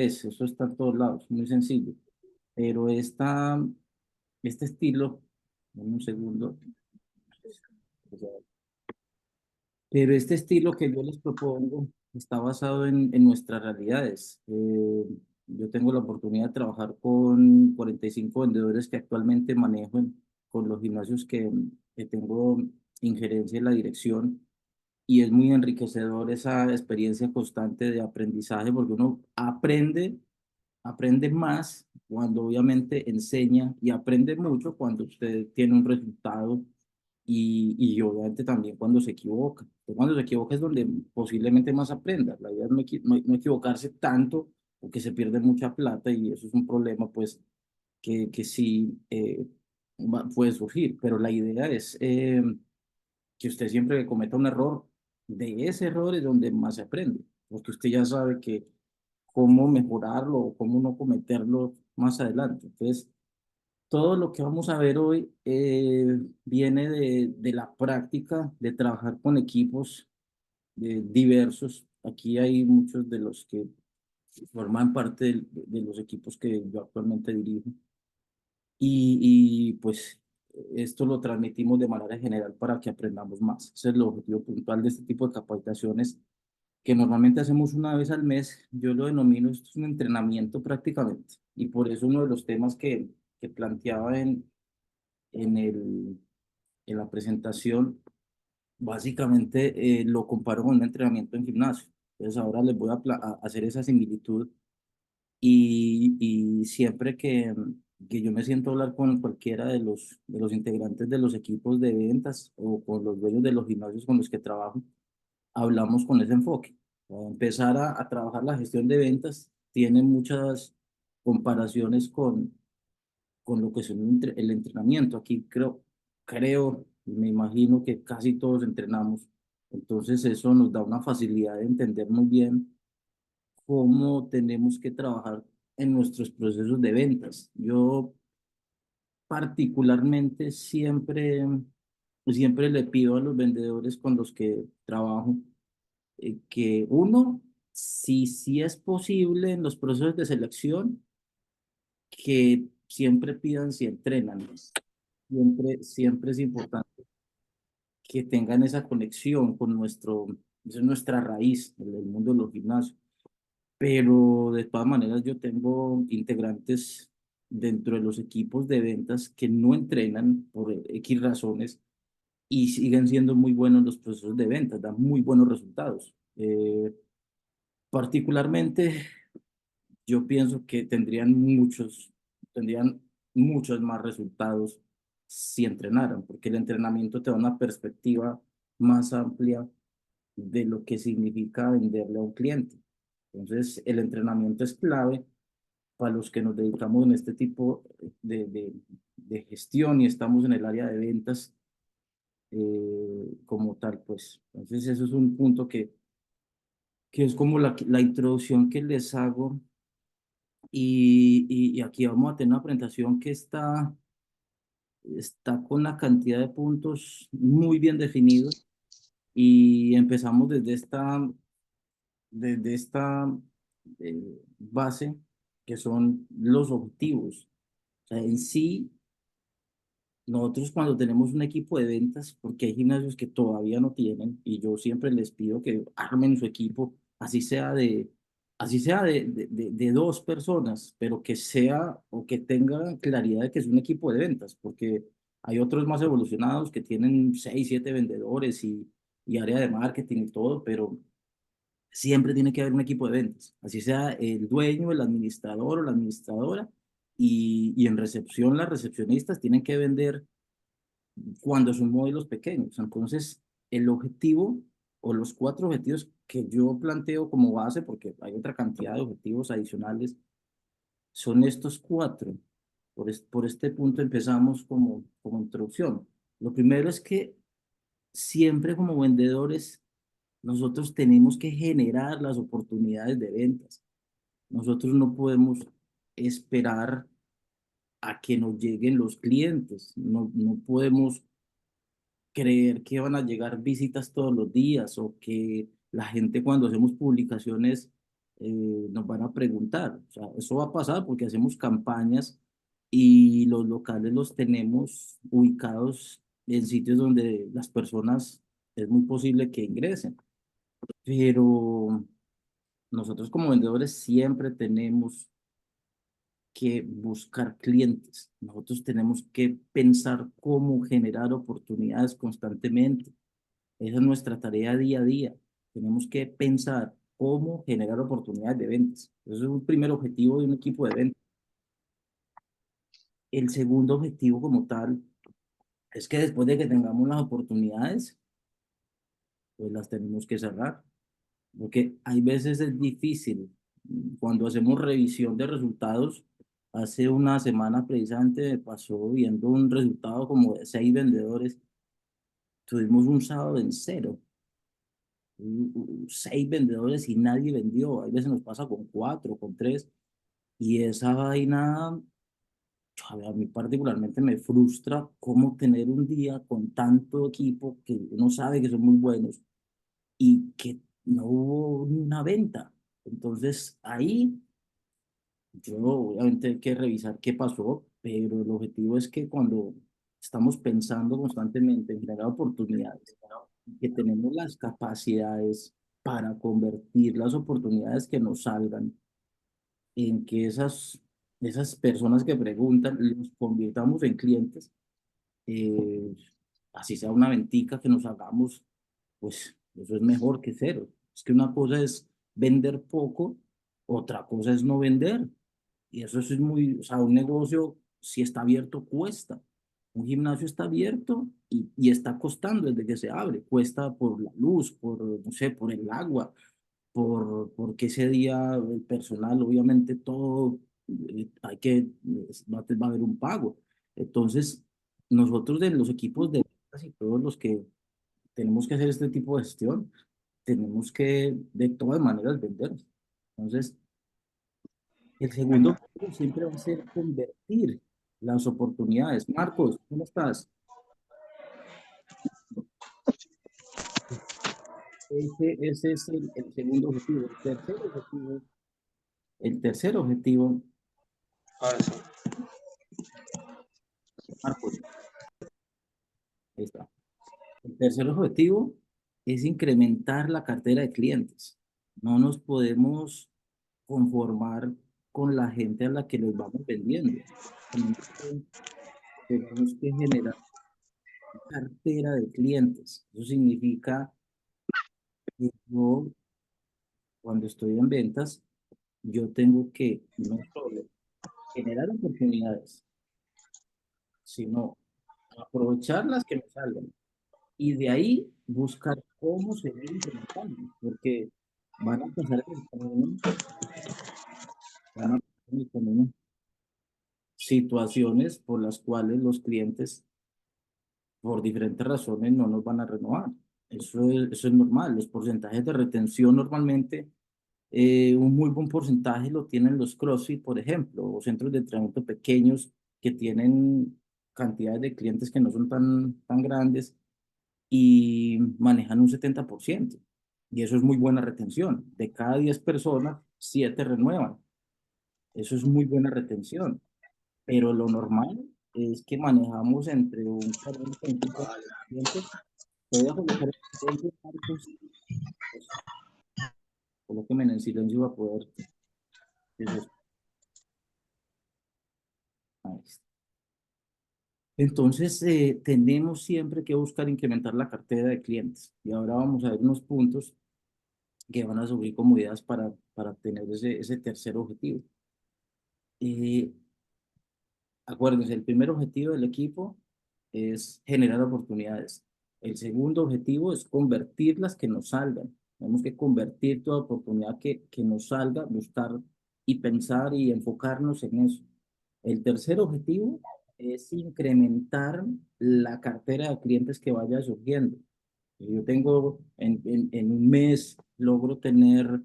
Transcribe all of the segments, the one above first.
eso está en todos lados, muy sencillo. Pero este estilo, dame un segundo, pero este estilo que yo les propongo está basado en nuestras realidades. Yo tengo la oportunidad de trabajar con 45 vendedores que actualmente manejo con los gimnasios que tengo injerencia en la dirección, y es muy enriquecedor esa experiencia constante de aprendizaje porque uno aprende más cuando obviamente enseña, y aprende mucho cuando usted tiene un resultado, y obviamente también cuando se equivoca. Entonces, cuando se equivoca es donde posiblemente más aprenda. La idea es no equivocarse tanto porque se pierde mucha plata, y eso es un problema pues que sí puede surgir. Pero la idea es que usted siempre que cometa un error, de ese error es donde más se aprende, porque usted ya sabe que cómo mejorarlo o cómo no cometerlo más adelante. Entonces, todo lo que vamos a ver hoy viene de la práctica de trabajar con equipos diversos. Aquí hay muchos de los que forman parte de los equipos que yo actualmente dirijo. Pues esto lo transmitimos de manera general para que aprendamos más. Ese es el objetivo puntual de este tipo de capacitaciones que normalmente hacemos una vez al mes. Yo lo denomino, esto es un entrenamiento prácticamente. Y por eso uno de los temas que planteaba en en la presentación, básicamente lo comparo con un entrenamiento en gimnasio. Entonces ahora les voy a hacer esa similitud, y siempre que yo me siento a hablar con cualquiera de los integrantes de los equipos de ventas o con los dueños de los gimnasios con los que trabajo, hablamos con ese enfoque. Empezar a trabajar la gestión de ventas tiene muchas comparaciones con lo que es el entrenamiento. Aquí creo y me imagino que casi todos entrenamos. Entonces eso nos da una facilidad de entender muy bien cómo tenemos que trabajar en nuestros procesos de ventas. Yo particularmente siempre le pido a los vendedores con los que trabajo que uno, si es posible en los procesos de selección, que siempre pidan si entrenan. Siempre es importante que tengan esa conexión con esa es nuestra raíz, el mundo de los gimnasios. Pero de todas maneras yo tengo integrantes dentro de los equipos de ventas que no entrenan por X razones y siguen siendo muy buenos los procesos de ventas, dan muy buenos resultados. Particularmente, yo pienso que tendrían muchos más resultados si entrenaran, porque el entrenamiento te da una perspectiva más amplia de lo que significa venderle a un cliente. Entonces, el entrenamiento es clave para los que nos dedicamos en este tipo de gestión y estamos en el área de ventas como tal, pues. Entonces, eso es un punto que es como la introducción que les hago. Y aquí vamos a tener una presentación que está con la cantidad de puntos muy bien definidos, y empezamos desde esta base, que son los objetivos. O sea, en sí, nosotros cuando tenemos un equipo de ventas, porque hay gimnasios que todavía no tienen, y yo siempre les pido que armen su equipo, así sea de dos personas, pero que sea o que tengan claridad de que es un equipo de ventas, porque hay otros más evolucionados que tienen 6, 7 vendedores y área de marketing y todo, pero siempre tiene que haber un equipo de ventas, así sea el dueño, el administrador o la administradora, y en recepción las recepcionistas tienen que vender cuando son modelos pequeños. Entonces, el objetivo o los 4 objetivos que yo planteo como base, porque hay otra cantidad de objetivos adicionales, son estos 4. Por este punto empezamos como introducción. Lo primero es que siempre como vendedores nosotros tenemos que generar las oportunidades de ventas. Nosotros no podemos esperar a que nos lleguen los clientes. No podemos creer que van a llegar visitas todos los días, o que la gente cuando hacemos publicaciones nos van a preguntar. O sea, eso va a pasar porque hacemos campañas y los locales los tenemos ubicados en sitios donde las personas es muy posible que ingresen. Pero nosotros como vendedores siempre tenemos que buscar clientes. Nosotros tenemos que pensar cómo generar oportunidades constantemente. Esa es nuestra tarea día a día. Tenemos que pensar cómo generar oportunidades de ventas. Ese es un primer objetivo de un equipo de ventas. El segundo objetivo como tal es que después de que tengamos las oportunidades, pues las tenemos que cerrar. Porque hay veces es difícil. Cuando hacemos revisión de resultados, hace una semana precisamente me pasó viendo un resultado como de 6 vendedores. Tuvimos un sábado en cero, 6 vendedores y nadie vendió. A veces nos pasa con 4, con 3. Y esa vaina, a mí particularmente me frustra cómo tener un día con tanto equipo que uno sabe que son muy buenos y que no hubo ni una venta. Entonces ahí yo obviamente hay que revisar qué pasó, pero el objetivo es que cuando estamos pensando constantemente en generar oportunidades, que tenemos las capacidades para convertir las oportunidades que nos salgan en que esas personas que preguntan los convirtamos en clientes, eh, así sea una ventica que nos hagamos, pues eso es mejor que cero. Es que una cosa es vender poco, otra cosa es no vender. Y eso es muy, o sea, un negocio, si está abierto, cuesta. Un gimnasio está abierto y está costando desde que se abre. Cuesta por la luz, por, no sé, por el agua, porque ese día el personal, obviamente todo, hay que, va a haber un pago. Entonces, nosotros de los equipos de ventas y todos los que tenemos que hacer este tipo de gestión, tenemos que de todas maneras vender. Entonces, el segundo objetivo siempre va a ser convertir las oportunidades. Marcos, ¿cómo estás? Ese es el segundo objetivo. El tercer objetivo, Ahora sí. Marcos, ahí está. El tercer objetivo es incrementar la cartera de clientes. No nos podemos conformar con la gente a la que les vamos vendiendo. Tenemos que generar cartera de clientes. Eso significa que yo, cuando estoy en ventas, yo tengo que no solo generar oportunidades, sino aprovechar las que me salgan y de ahí buscar cómo seguir implementando, porque van a pasar en el camino, van a pasar en el camino situaciones por las cuales los clientes, por diferentes razones, no nos van a renovar. Eso es normal. Los porcentajes de retención normalmente, un muy buen porcentaje lo tienen los CrossFit, por ejemplo, o centros de entrenamiento pequeños que tienen cantidades de clientes que no son tan grandes y manejan un 70%. Y eso es muy buena retención. De cada 10 personas, 7 renuevan. Eso es muy buena retención. Pero lo normal es que manejamos entre un 40 y un 50%. Te voy a colocar en silencio, Marcos. Pues, colóqueme en el silencio para poder. Eso, ahí está. Entonces, tenemos siempre que buscar incrementar la cartera de clientes. Y ahora vamos a ver unos puntos que van a subir como ideas para tener ese tercer objetivo. Eh, Acuérdense, el primer objetivo del equipo es generar oportunidades. El segundo objetivo es convertir las que nos salgan. Tenemos que convertir toda oportunidad que nos salga, buscar y pensar y enfocarnos en eso. El tercer objetivo es incrementar la cartera de clientes que vaya surgiendo. Yo tengo en un mes, logro tener,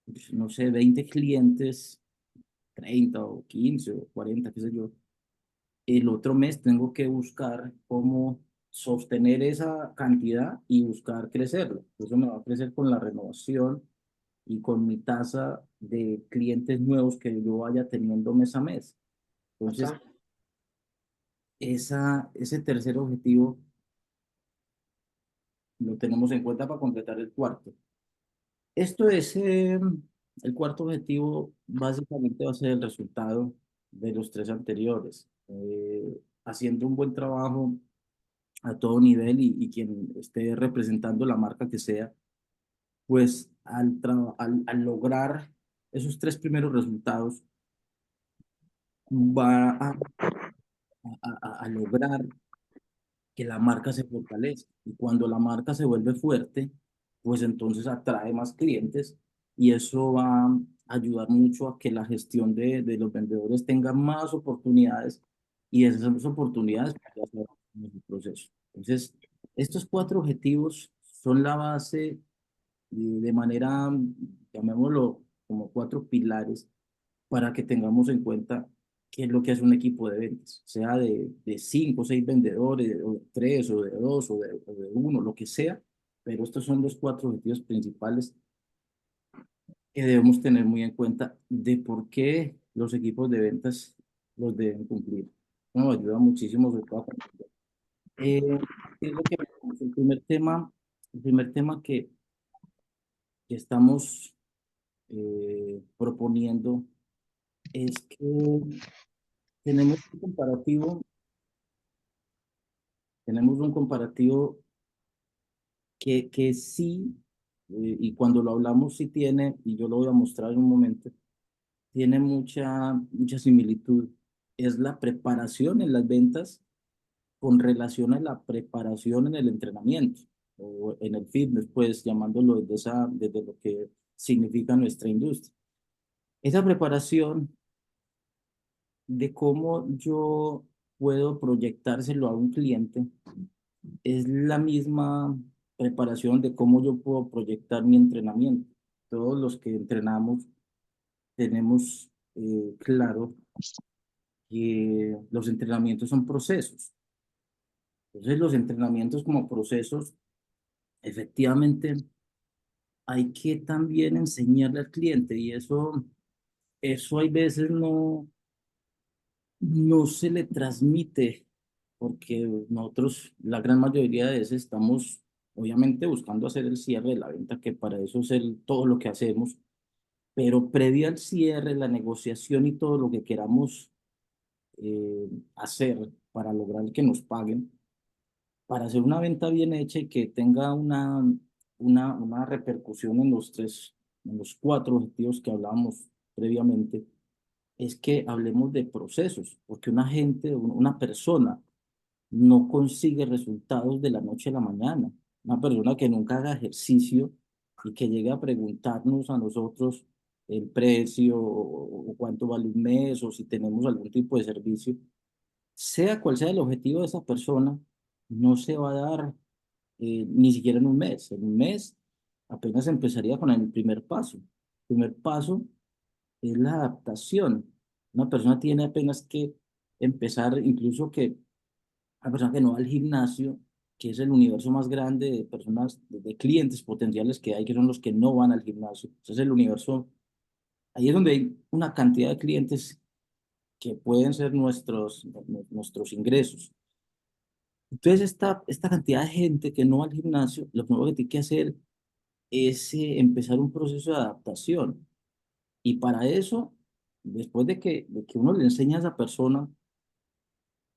pues, no sé, 20 clientes, 30 o 15 o 40, qué sé yo. El otro mes tengo que buscar cómo sostener esa cantidad y buscar crecerlo. Eso me va a crecer con la renovación y con mi tasa de clientes nuevos que yo vaya teniendo mes a mes. Entonces, Acá. ese tercer objetivo lo tenemos en cuenta para completar el cuarto. Esto es, el cuarto objetivo básicamente va a ser el resultado de los tres anteriores. Haciendo un buen trabajo a todo nivel y quien esté representando la marca que sea, pues al lograr esos tres primeros resultados, va a lograr que la marca se fortalezca. Y cuando la marca se vuelve fuerte, pues entonces atrae más clientes y eso va a ayudar mucho a que la gestión de los vendedores tenga más oportunidades y esas oportunidades pues, ya se van en el proceso. Entonces, estos cuatro objetivos son la base de manera, llamémoslo como cuatro pilares para que tengamos en cuenta qué es lo que hace un equipo de ventas, sea de cinco o seis vendedores, o de tres, o de dos, o de uno, lo que sea, pero estos son los cuatro objetivos principales que debemos tener muy en cuenta de por qué los equipos de ventas los deben cumplir. Nos ayuda muchísimo, sobre todo a comprender. ¿Qué es lo que el primer tema que estamos proponiendo es que tenemos un comparativo Tenemos un comparativo que sí, y cuando lo hablamos sí tiene, y yo lo voy a mostrar en un momento, tiene mucha similitud. Es la preparación en las ventas con relación a la preparación en el entrenamiento o en el fitness, pues llamándolo desde lo que significa nuestra industria. Esa preparación de cómo yo puedo proyectárselo a un cliente es la misma preparación de cómo yo puedo proyectar mi entrenamiento. Todos los que entrenamos tenemos claro que los entrenamientos son procesos. Entonces, los entrenamientos como procesos, efectivamente, hay que también enseñarle al cliente y eso hay veces no se le transmite porque nosotros, la gran mayoría de veces, estamos obviamente buscando hacer el cierre de la venta, que para eso es todo lo que hacemos, pero previo al cierre, la negociación y todo lo que queramos hacer para lograr que nos paguen, para hacer una venta bien hecha y que tenga una repercusión en los cuatro objetivos que hablábamos previamente, es que hablemos de procesos, porque una gente, una persona, no consigue resultados de la noche a la mañana. Una persona que nunca haga ejercicio y que llegue a preguntarnos a nosotros el precio o cuánto vale un mes o si tenemos algún tipo de servicio, sea cual sea el objetivo de esa persona, no se va a dar ni siquiera en un mes. En un mes apenas empezaría con el primer paso. El primer paso es la adaptación. Una persona tiene apenas que empezar, incluso que una persona que no va al gimnasio, que es el universo más grande de personas, de clientes potenciales que hay, que son los que no van al gimnasio. Ese es el universo, ahí es donde hay una cantidad de clientes que pueden ser nuestros ingresos. Entonces, esta cantidad de gente que no va al gimnasio, lo primero que tiene que hacer es empezar un proceso de adaptación. Y para eso, después de que uno le enseña a esa persona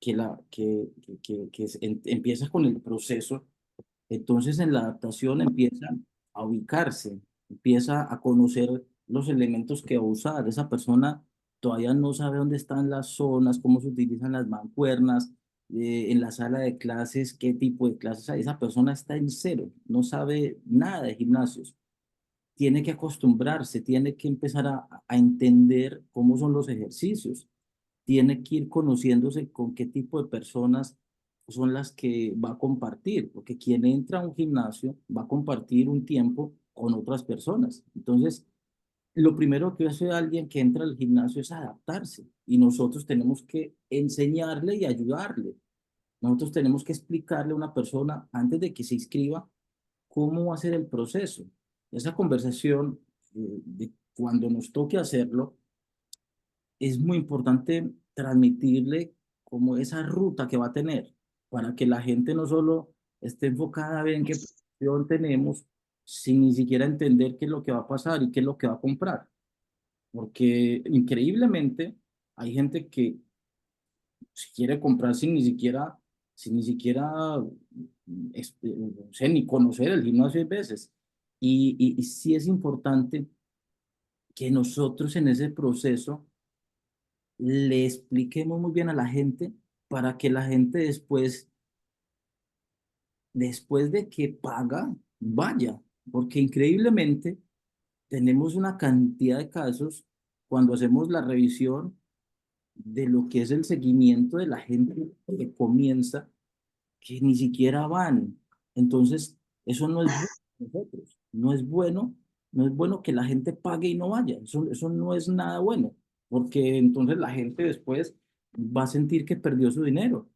que empieza con el proceso, entonces en la adaptación empieza a ubicarse, empieza a conocer los elementos que va a usar. Esa persona todavía no sabe dónde están las zonas, cómo se utilizan las mancuernas, en la sala de clases, qué tipo de clases hay. Esa persona está en cero, no sabe nada de gimnasios. Tiene que acostumbrarse, tiene que empezar a entender cómo son los ejercicios, tiene que ir conociéndose con qué tipo de personas son las que va a compartir, porque quien entra a un gimnasio va a compartir un tiempo con otras personas. Entonces, lo primero que hace alguien que entra al gimnasio es adaptarse y nosotros tenemos que enseñarle y ayudarle. Nosotros tenemos que explicarle a una persona antes de que se inscriba cómo va a ser el proceso. Esa conversación de cuando nos toque hacerlo, es muy importante transmitirle como esa ruta que va a tener para que la gente no solo esté enfocada a ver en qué posición tenemos, sin ni siquiera entender qué es lo que va a pasar y qué es lo que va a comprar. Porque increíblemente hay gente que si quiere comprar sin ni siquiera, no sé, ni conocer el gimnasio hay veces. Y sí es importante que nosotros en ese proceso le expliquemos muy bien a la gente para que la gente después de que paga, vaya. Porque increíblemente tenemos una cantidad de casos cuando hacemos la revisión de lo que es el seguimiento de la gente que comienza, que ni siquiera van. Entonces, eso no es bueno para nosotros. No es bueno que la gente pague y no vaya. Eso no es nada bueno, porque entonces la gente después va a sentir que perdió su dinero.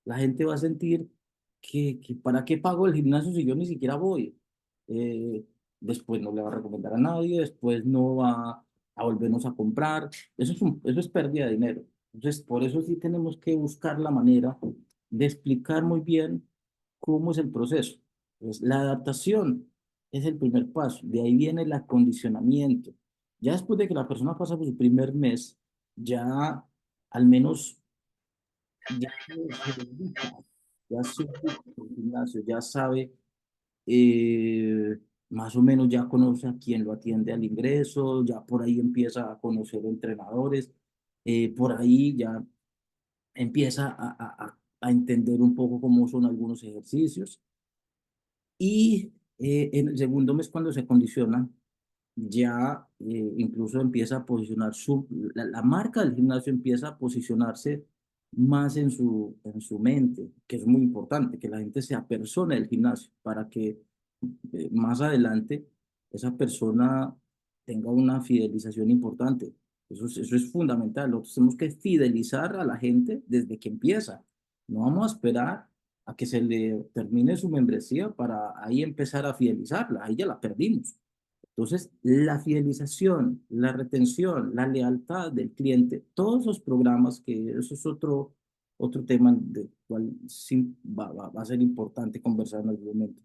La gente va a sentir que ¿para qué pago el gimnasio si yo ni siquiera voy? Eh, Después no le va a recomendar a nadie, después no va a volvernos a comprar. Eso es pérdida de dinero. Entonces, por eso sí tenemos que buscar la manera de explicar muy bien cómo es el proceso. Pues, la adaptación es el primer paso. De ahí viene el acondicionamiento. Ya después de que la persona pasa por su primer mes, ya al menos ya se dedica, ya se ocupa del gimnasio, ya sabe, más o menos ya conoce a quién lo atiende al ingreso, ya por ahí empieza a conocer entrenadores, por ahí ya empieza a entender un poco cómo son algunos ejercicios. Y en el segundo mes, cuando se condiciona, ya incluso empieza a posicionar la marca del gimnasio empieza a posicionarse más en su mente, que es muy importante, que la gente se apersone del gimnasio para que más adelante esa persona tenga una fidelización importante. Eso es fundamental. Nosotros tenemos que fidelizar a la gente desde que empieza. No vamos a esperar a que se le termine su membresía para ahí empezar a fidelizarla. Ahí ya la perdimos. Entonces, la fidelización, la retención, la lealtad del cliente, todos esos programas, que eso es otro tema del cual sí va a ser importante conversar en algún momento,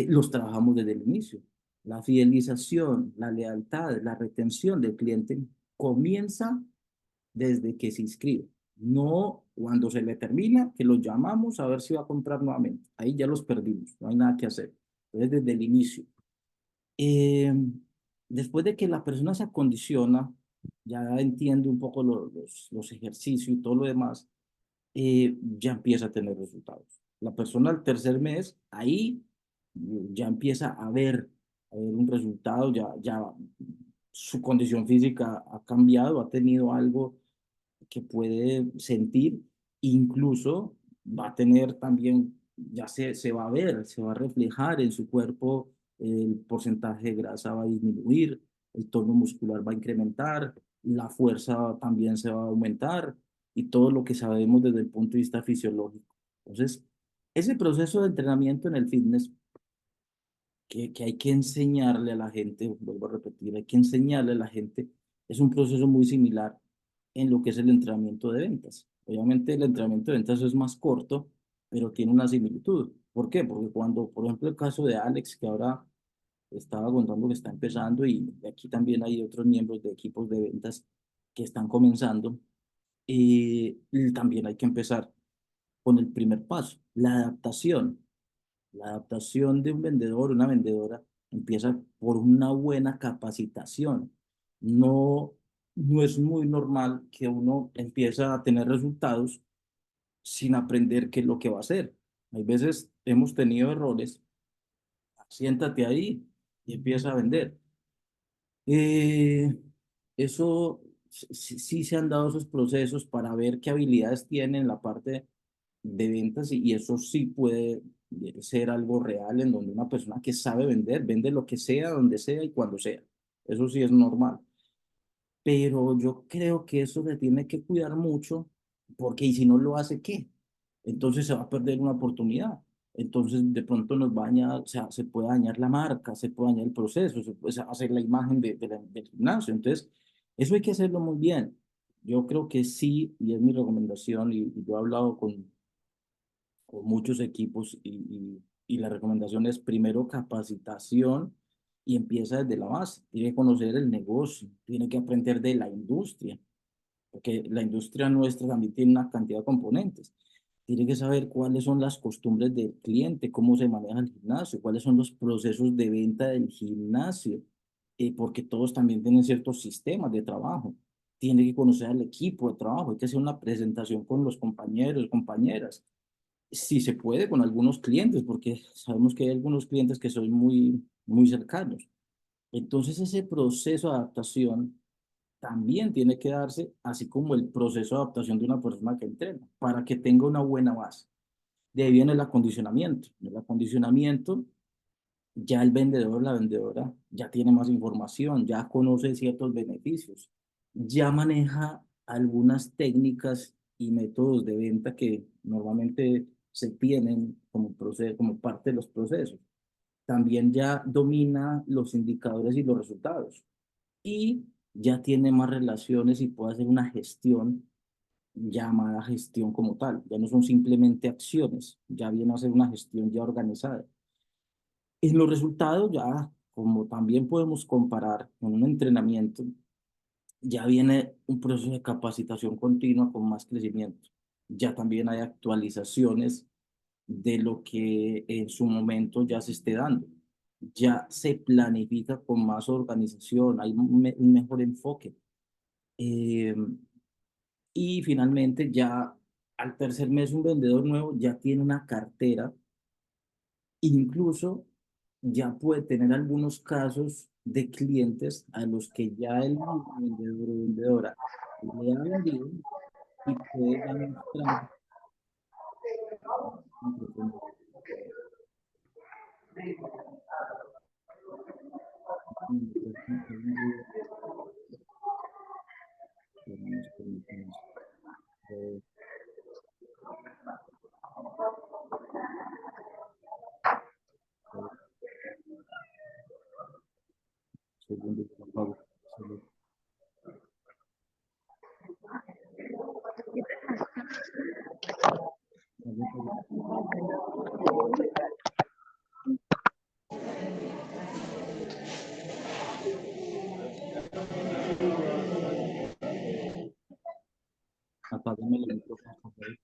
los trabajamos desde el inicio. La fidelización, la lealtad, la retención del cliente comienza desde que se inscribe. No cuando se le termina, que los llamamos a ver si va a comprar nuevamente. Ahí ya los perdimos, no hay nada que hacer. Entonces, desde el inicio. Eh, Después de que la persona se acondiciona, ya entiende un poco los ejercicios y todo lo demás, ya empieza a tener resultados. La persona al tercer mes, ahí ya empieza a ver un resultado, ya su condición física ha cambiado, ha tenido algo que puede sentir, incluso va a tener también, se va a ver, se va a reflejar en su cuerpo, el porcentaje de grasa va a disminuir, el tono muscular va a incrementar, la fuerza también se va a aumentar y todo lo que sabemos desde el punto de vista fisiológico. Entonces, ese proceso de entrenamiento en el fitness que hay que enseñarle a la gente, vuelvo a repetir, hay que enseñarle a la gente, es un proceso muy similar en lo que es el entrenamiento de ventas. Obviamente el entrenamiento de ventas es más corto, pero tiene una similitud. ¿Por qué? Porque cuando, por ejemplo, el caso de Alex, que ahora estaba contando que está empezando, y aquí también hay otros miembros de equipos de ventas que están comenzando, y también hay que empezar con el primer paso, la adaptación. La adaptación de un vendedor, una vendedora, empieza por una buena capacitación. No, no es muy normal que uno empiece a tener resultados sin aprender qué es lo que va a hacer. Hay veces hemos tenido errores. Siéntate ahí y empieza a vender. Eh, Eso sí se han dado esos procesos para ver qué habilidades tiene en la parte de ventas y eso sí puede ser algo real en donde una persona que sabe vender, vende lo que sea, donde sea y cuando sea. Eso sí es normal. Pero yo creo que eso se tiene que cuidar mucho porque y si no lo hace, ¿qué? Entonces se va a perder una oportunidad. entonces de pronto nos va a dañar, o sea, se puede dañar la marca, se puede dañar el proceso, se puede hacer la imagen del gimnasio. Entonces, eso hay que hacerlo muy bien. Yo creo que sí, y es mi recomendación, y yo he hablado con muchos equipos y la recomendación es primero capacitación y empieza desde la base. Tiene que conocer el negocio, tiene que aprender de la industria, porque la industria nuestra también tiene una cantidad de componentes. Tiene que saber cuáles son las costumbres del cliente, cómo se maneja el gimnasio, cuáles son los procesos de venta del gimnasio, porque todos también tienen ciertos sistemas de trabajo. Tiene que conocer al equipo de trabajo, hay que hacer una presentación con los compañeros, compañeras, si se puede con algunos clientes, porque sabemos que hay algunos clientes que son muy cercanos. Entonces ese proceso de adaptación también tiene que darse, así como el proceso de adaptación de una persona que entrena, para que tenga una buena base. De ahí viene el acondicionamiento. El acondicionamiento, ya el vendedor, la vendedora, ya tiene más información, ya conoce ciertos beneficios, ya maneja algunas técnicas y métodos de venta que normalmente se tienen como, como parte de los procesos. También ya domina los indicadores y los resultados y ya tiene más relaciones y puede hacer una gestión llamada gestión como tal. Ya no son simplemente acciones, ya viene a ser una gestión ya organizada. En los resultados ya, como también podemos comparar con un entrenamiento, ya viene un proceso de capacitación continua con más crecimiento. Ya también hay actualizaciones de lo que en su momento ya se esté dando. Ya se planifica con más organización, hay un mejor enfoque. Eh, y finalmente ya al tercer mes un vendedor nuevo ya tiene una cartera, incluso ya puede tener algunos casos de clientes a los que ya el mismo vendedor o vendedora le ha vendido y puede ya mostrar. Segundo, por favor. Apágame el micrófono, por favor.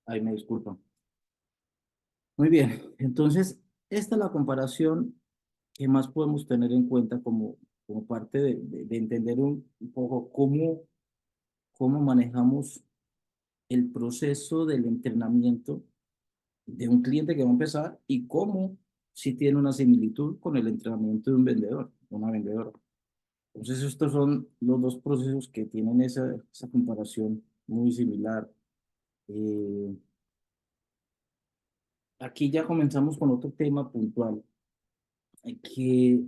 Ay, me disculpan. Muy bien, entonces, esta es la comparación que más podemos tener en cuenta como parte de entender un poco cómo manejamos el proceso del entrenamiento de un cliente que va a empezar y cómo si tiene una similitud con el entrenamiento de un vendedor, una vendedora. Entonces, estos son los dos procesos que tienen esa comparación muy similar. Eh, Aquí ya comenzamos con otro tema puntual, que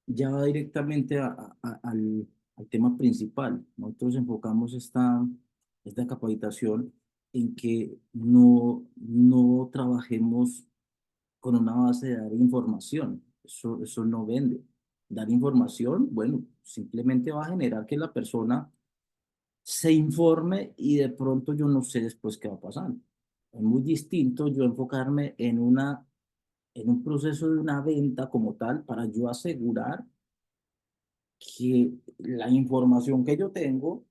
ya va directamente al tema principal. Nosotros enfocamos esta capacitación en que no trabajemos con una base de dar información. Eso no vende. Dar información, bueno, simplemente va a generar que la persona se informe y de pronto yo no sé después qué va a pasar. Es muy distinto yo enfocarme en un proceso de una venta como tal para yo asegurar que la información que yo tengo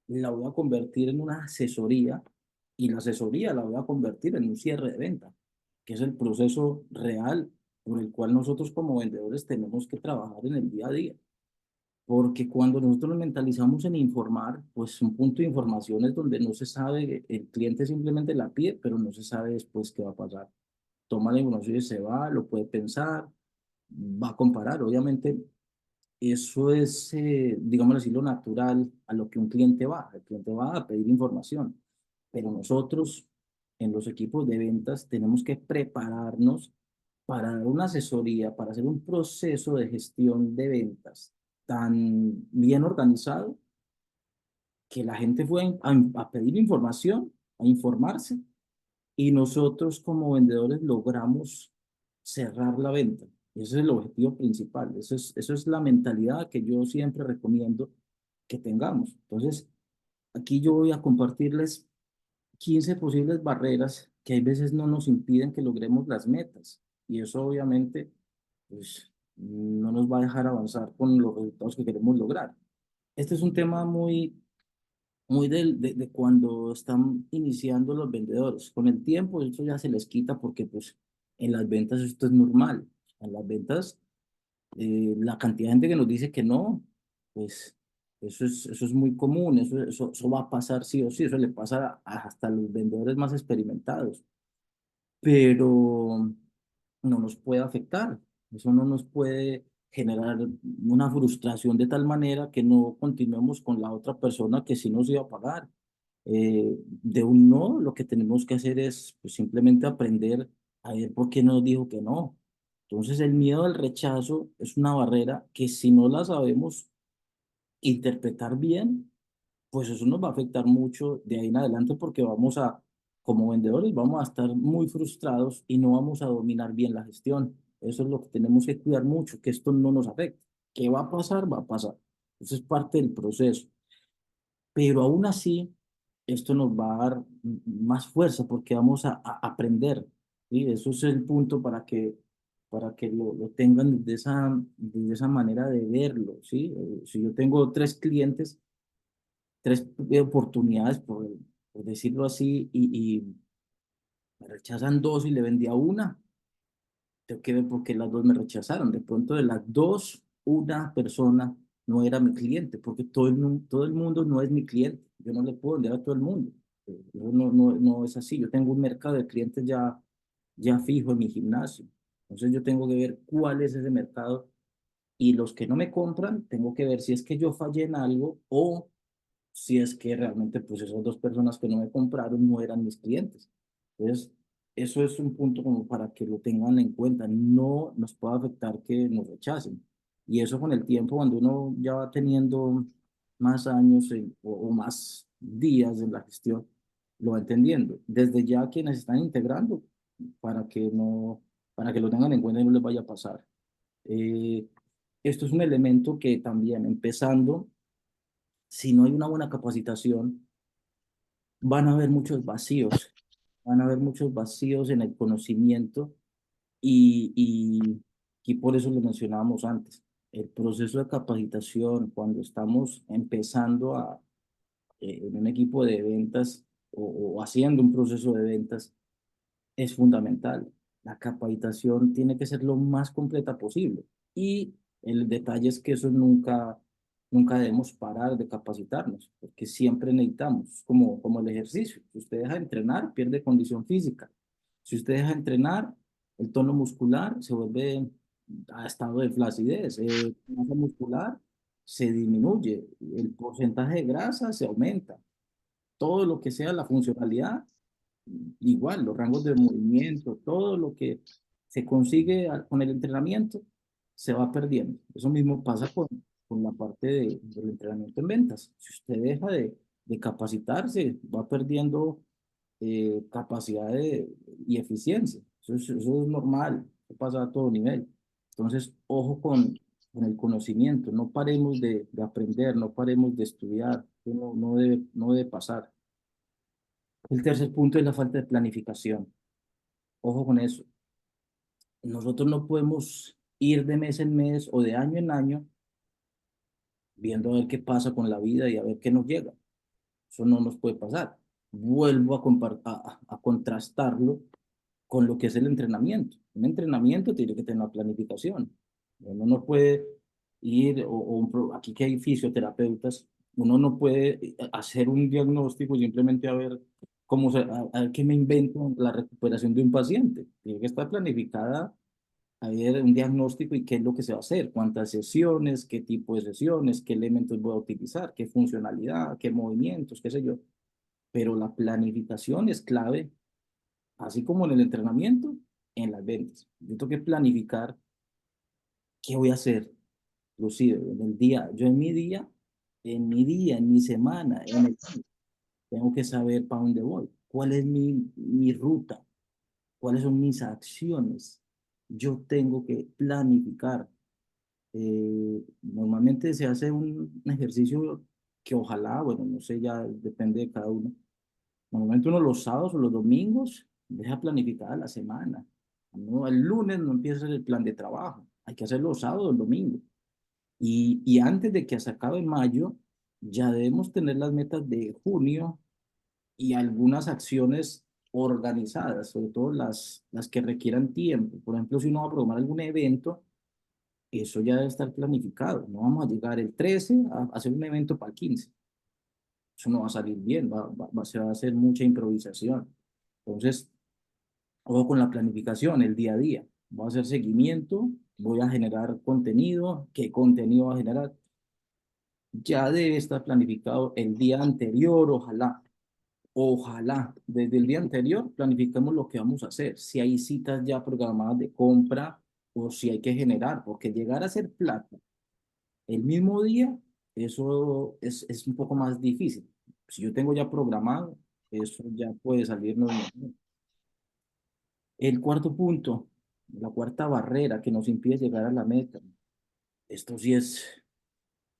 la voy a convertir en una asesoría y la asesoría la voy a convertir en un cierre de venta, que es el proceso real por el cual nosotros como vendedores tenemos que trabajar en el día a día. Porque cuando nosotros nos mentalizamos en informar, pues un punto de información es donde no se sabe, el cliente simplemente la pide, pero no se sabe después qué va a pasar. Toma la información y se va, lo puede pensar, va a comparar. Obviamente, eso es, digamos así, lo natural a lo que un cliente va. El cliente va a pedir información, pero nosotros en los equipos de ventas tenemos que prepararnos para dar una asesoría, para hacer un proceso de gestión de ventas tan bien organizado que la gente fue a pedir información, a informarse, y nosotros como vendedores logramos cerrar la venta. Ese es el objetivo principal. Eso es la mentalidad que yo siempre recomiendo que tengamos. Entonces, aquí yo voy a compartirles 15 posibles barreras que hay veces no nos impiden que logremos las metas. Y eso obviamente pues, no nos va a dejar avanzar con los resultados que queremos lograr. Este es un tema muy de cuando están iniciando los vendedores. Con el tiempo esto ya se les quita porque pues en las ventas esto es normal. En las ventas la cantidad de gente que nos dice que no, pues eso es muy común, eso va a pasar sí o sí, eso le pasa hasta a los vendedores más experimentados, pero no nos puede afectar, eso no nos puede generar una frustración de tal manera que no continuemos con la otra persona que sí nos iba a pagar. De un no, lo que tenemos que hacer es pues, simplemente aprender a ver por qué nos dijo que no. Entonces, el miedo al rechazo es una barrera que si no la sabemos interpretar bien, pues eso nos va a afectar mucho de ahí en adelante porque como vendedores, vamos a estar muy frustrados y no vamos a dominar bien la gestión. Eso es lo que tenemos que cuidar mucho, que esto no nos afecte. ¿Qué va a pasar? Va a pasar. Eso es parte del proceso. Pero aún así, esto nos va a dar más fuerza porque vamos a aprender. ¿Sí? Eso es el punto para que lo tengan desde esa manera de verlo. ¿Sí? Si yo tengo tres clientes, tres oportunidades, por decirlo así, y me rechazan dos y le vendí a una, tengo que ver por qué las dos me rechazaron. De pronto de las dos, una persona no era mi cliente, porque todo el mundo no es mi cliente. Yo no le puedo vender a todo el mundo. No es así. Yo tengo un mercado de clientes ya fijo en mi gimnasio. Entonces yo tengo que ver cuál es ese mercado y los que no me compran, tengo que ver si es que yo fallé en algo o si es que realmente pues esas dos personas que no me compraron no eran mis clientes. Entonces, eso es un punto como para que lo tengan en cuenta. No nos puede afectar que nos rechacen. Y eso con el tiempo, cuando uno ya va teniendo más años o más días en la gestión, lo va entendiendo. Desde ya quienes están integrando, para que no, para que lo tengan en cuenta y no les vaya a pasar. Eh, Esto es un elemento que también empezando si no hay una buena capacitación, van a haber muchos vacíos, van a haber muchos vacíos en el conocimiento y, y, y por eso lo mencionábamos antes. El proceso de capacitación, cuando estamos empezando en un equipo de ventas o haciendo un proceso de ventas, es fundamental. La capacitación tiene que ser lo más completa posible. Y el detalle es que eso nunca debemos parar de capacitarnos, porque siempre necesitamos, como el ejercicio. Si usted deja de entrenar, pierde condición física. Si usted deja de entrenar, el tono muscular se vuelve a estado de flacidez. Masa muscular se disminuye, el porcentaje de grasa se aumenta. Todo lo que sea la funcionalidad igual, los rangos de movimiento, todo lo que se consigue con el entrenamiento se va perdiendo. Eso mismo pasa con la parte del entrenamiento en ventas. Si usted deja de capacitarse, va perdiendo capacidad y eficiencia. Eso es normal, eso pasa a todo nivel. Entonces, ojo con el conocimiento, no paremos de aprender, no paremos de estudiar, eso no debe pasar. El tercer punto es la falta de planificación. Ojo con eso. Nosotros no podemos ir de mes en mes o de año en año viendo a ver qué pasa con la vida y a ver qué nos llega. Eso no nos puede pasar. Vuelvo a contrastarlo con lo que es el entrenamiento. Un entrenamiento tiene que tener una planificación. Uno no puede ir, aquí que hay fisioterapeutas, uno no puede hacer un diagnóstico simplemente a ver a ver qué me invento en la recuperación de un paciente. Tiene que estar planificada a ver un diagnóstico y qué es lo que se va a hacer, cuántas sesiones, qué tipo de sesiones, qué elementos voy a utilizar, qué funcionalidad, qué movimientos, qué sé yo. Pero la planificación es clave, así como en el entrenamiento, en las ventas. Yo tengo que planificar qué voy a hacer, inclusive en el día, yo en mi día en mi día, en mi semana, en el tengo que saber para dónde voy, cuál es mi ruta, cuáles son mis acciones. Yo tengo que planificar. Normalmente se hace un ejercicio que ojalá, bueno, no sé, ya depende de cada uno. Normalmente uno los sábados o los domingos deja planificada la semana. No, el lunes no empieza el plan de trabajo. Hay que hacerlo los sábados o el domingo. Y antes de que se acabe mayo, ya debemos tener las metas de junio y algunas acciones organizadas, sobre todo las que requieran tiempo. Por ejemplo, si uno va a programar algún evento, eso ya debe estar planificado. No vamos a llegar el 13 a hacer un evento para el 15. Eso no va a salir bien, se va a hacer mucha improvisación. Entonces, ojo con la planificación, el día a día. Voy a hacer seguimiento, voy a generar contenido, ¿qué contenido va a generar? Ya debe estar planificado el día anterior, ojalá. Ojalá, desde el día anterior planificamos lo que vamos a hacer, si hay citas ya programadas de compra o si hay que generar, porque llegar a hacer plata el mismo día, eso es un poco más difícil. Si yo tengo ya programado, eso ya puede salirnos mejor. El cuarto punto, la cuarta barrera que nos impide llegar a la meta. Esto sí es,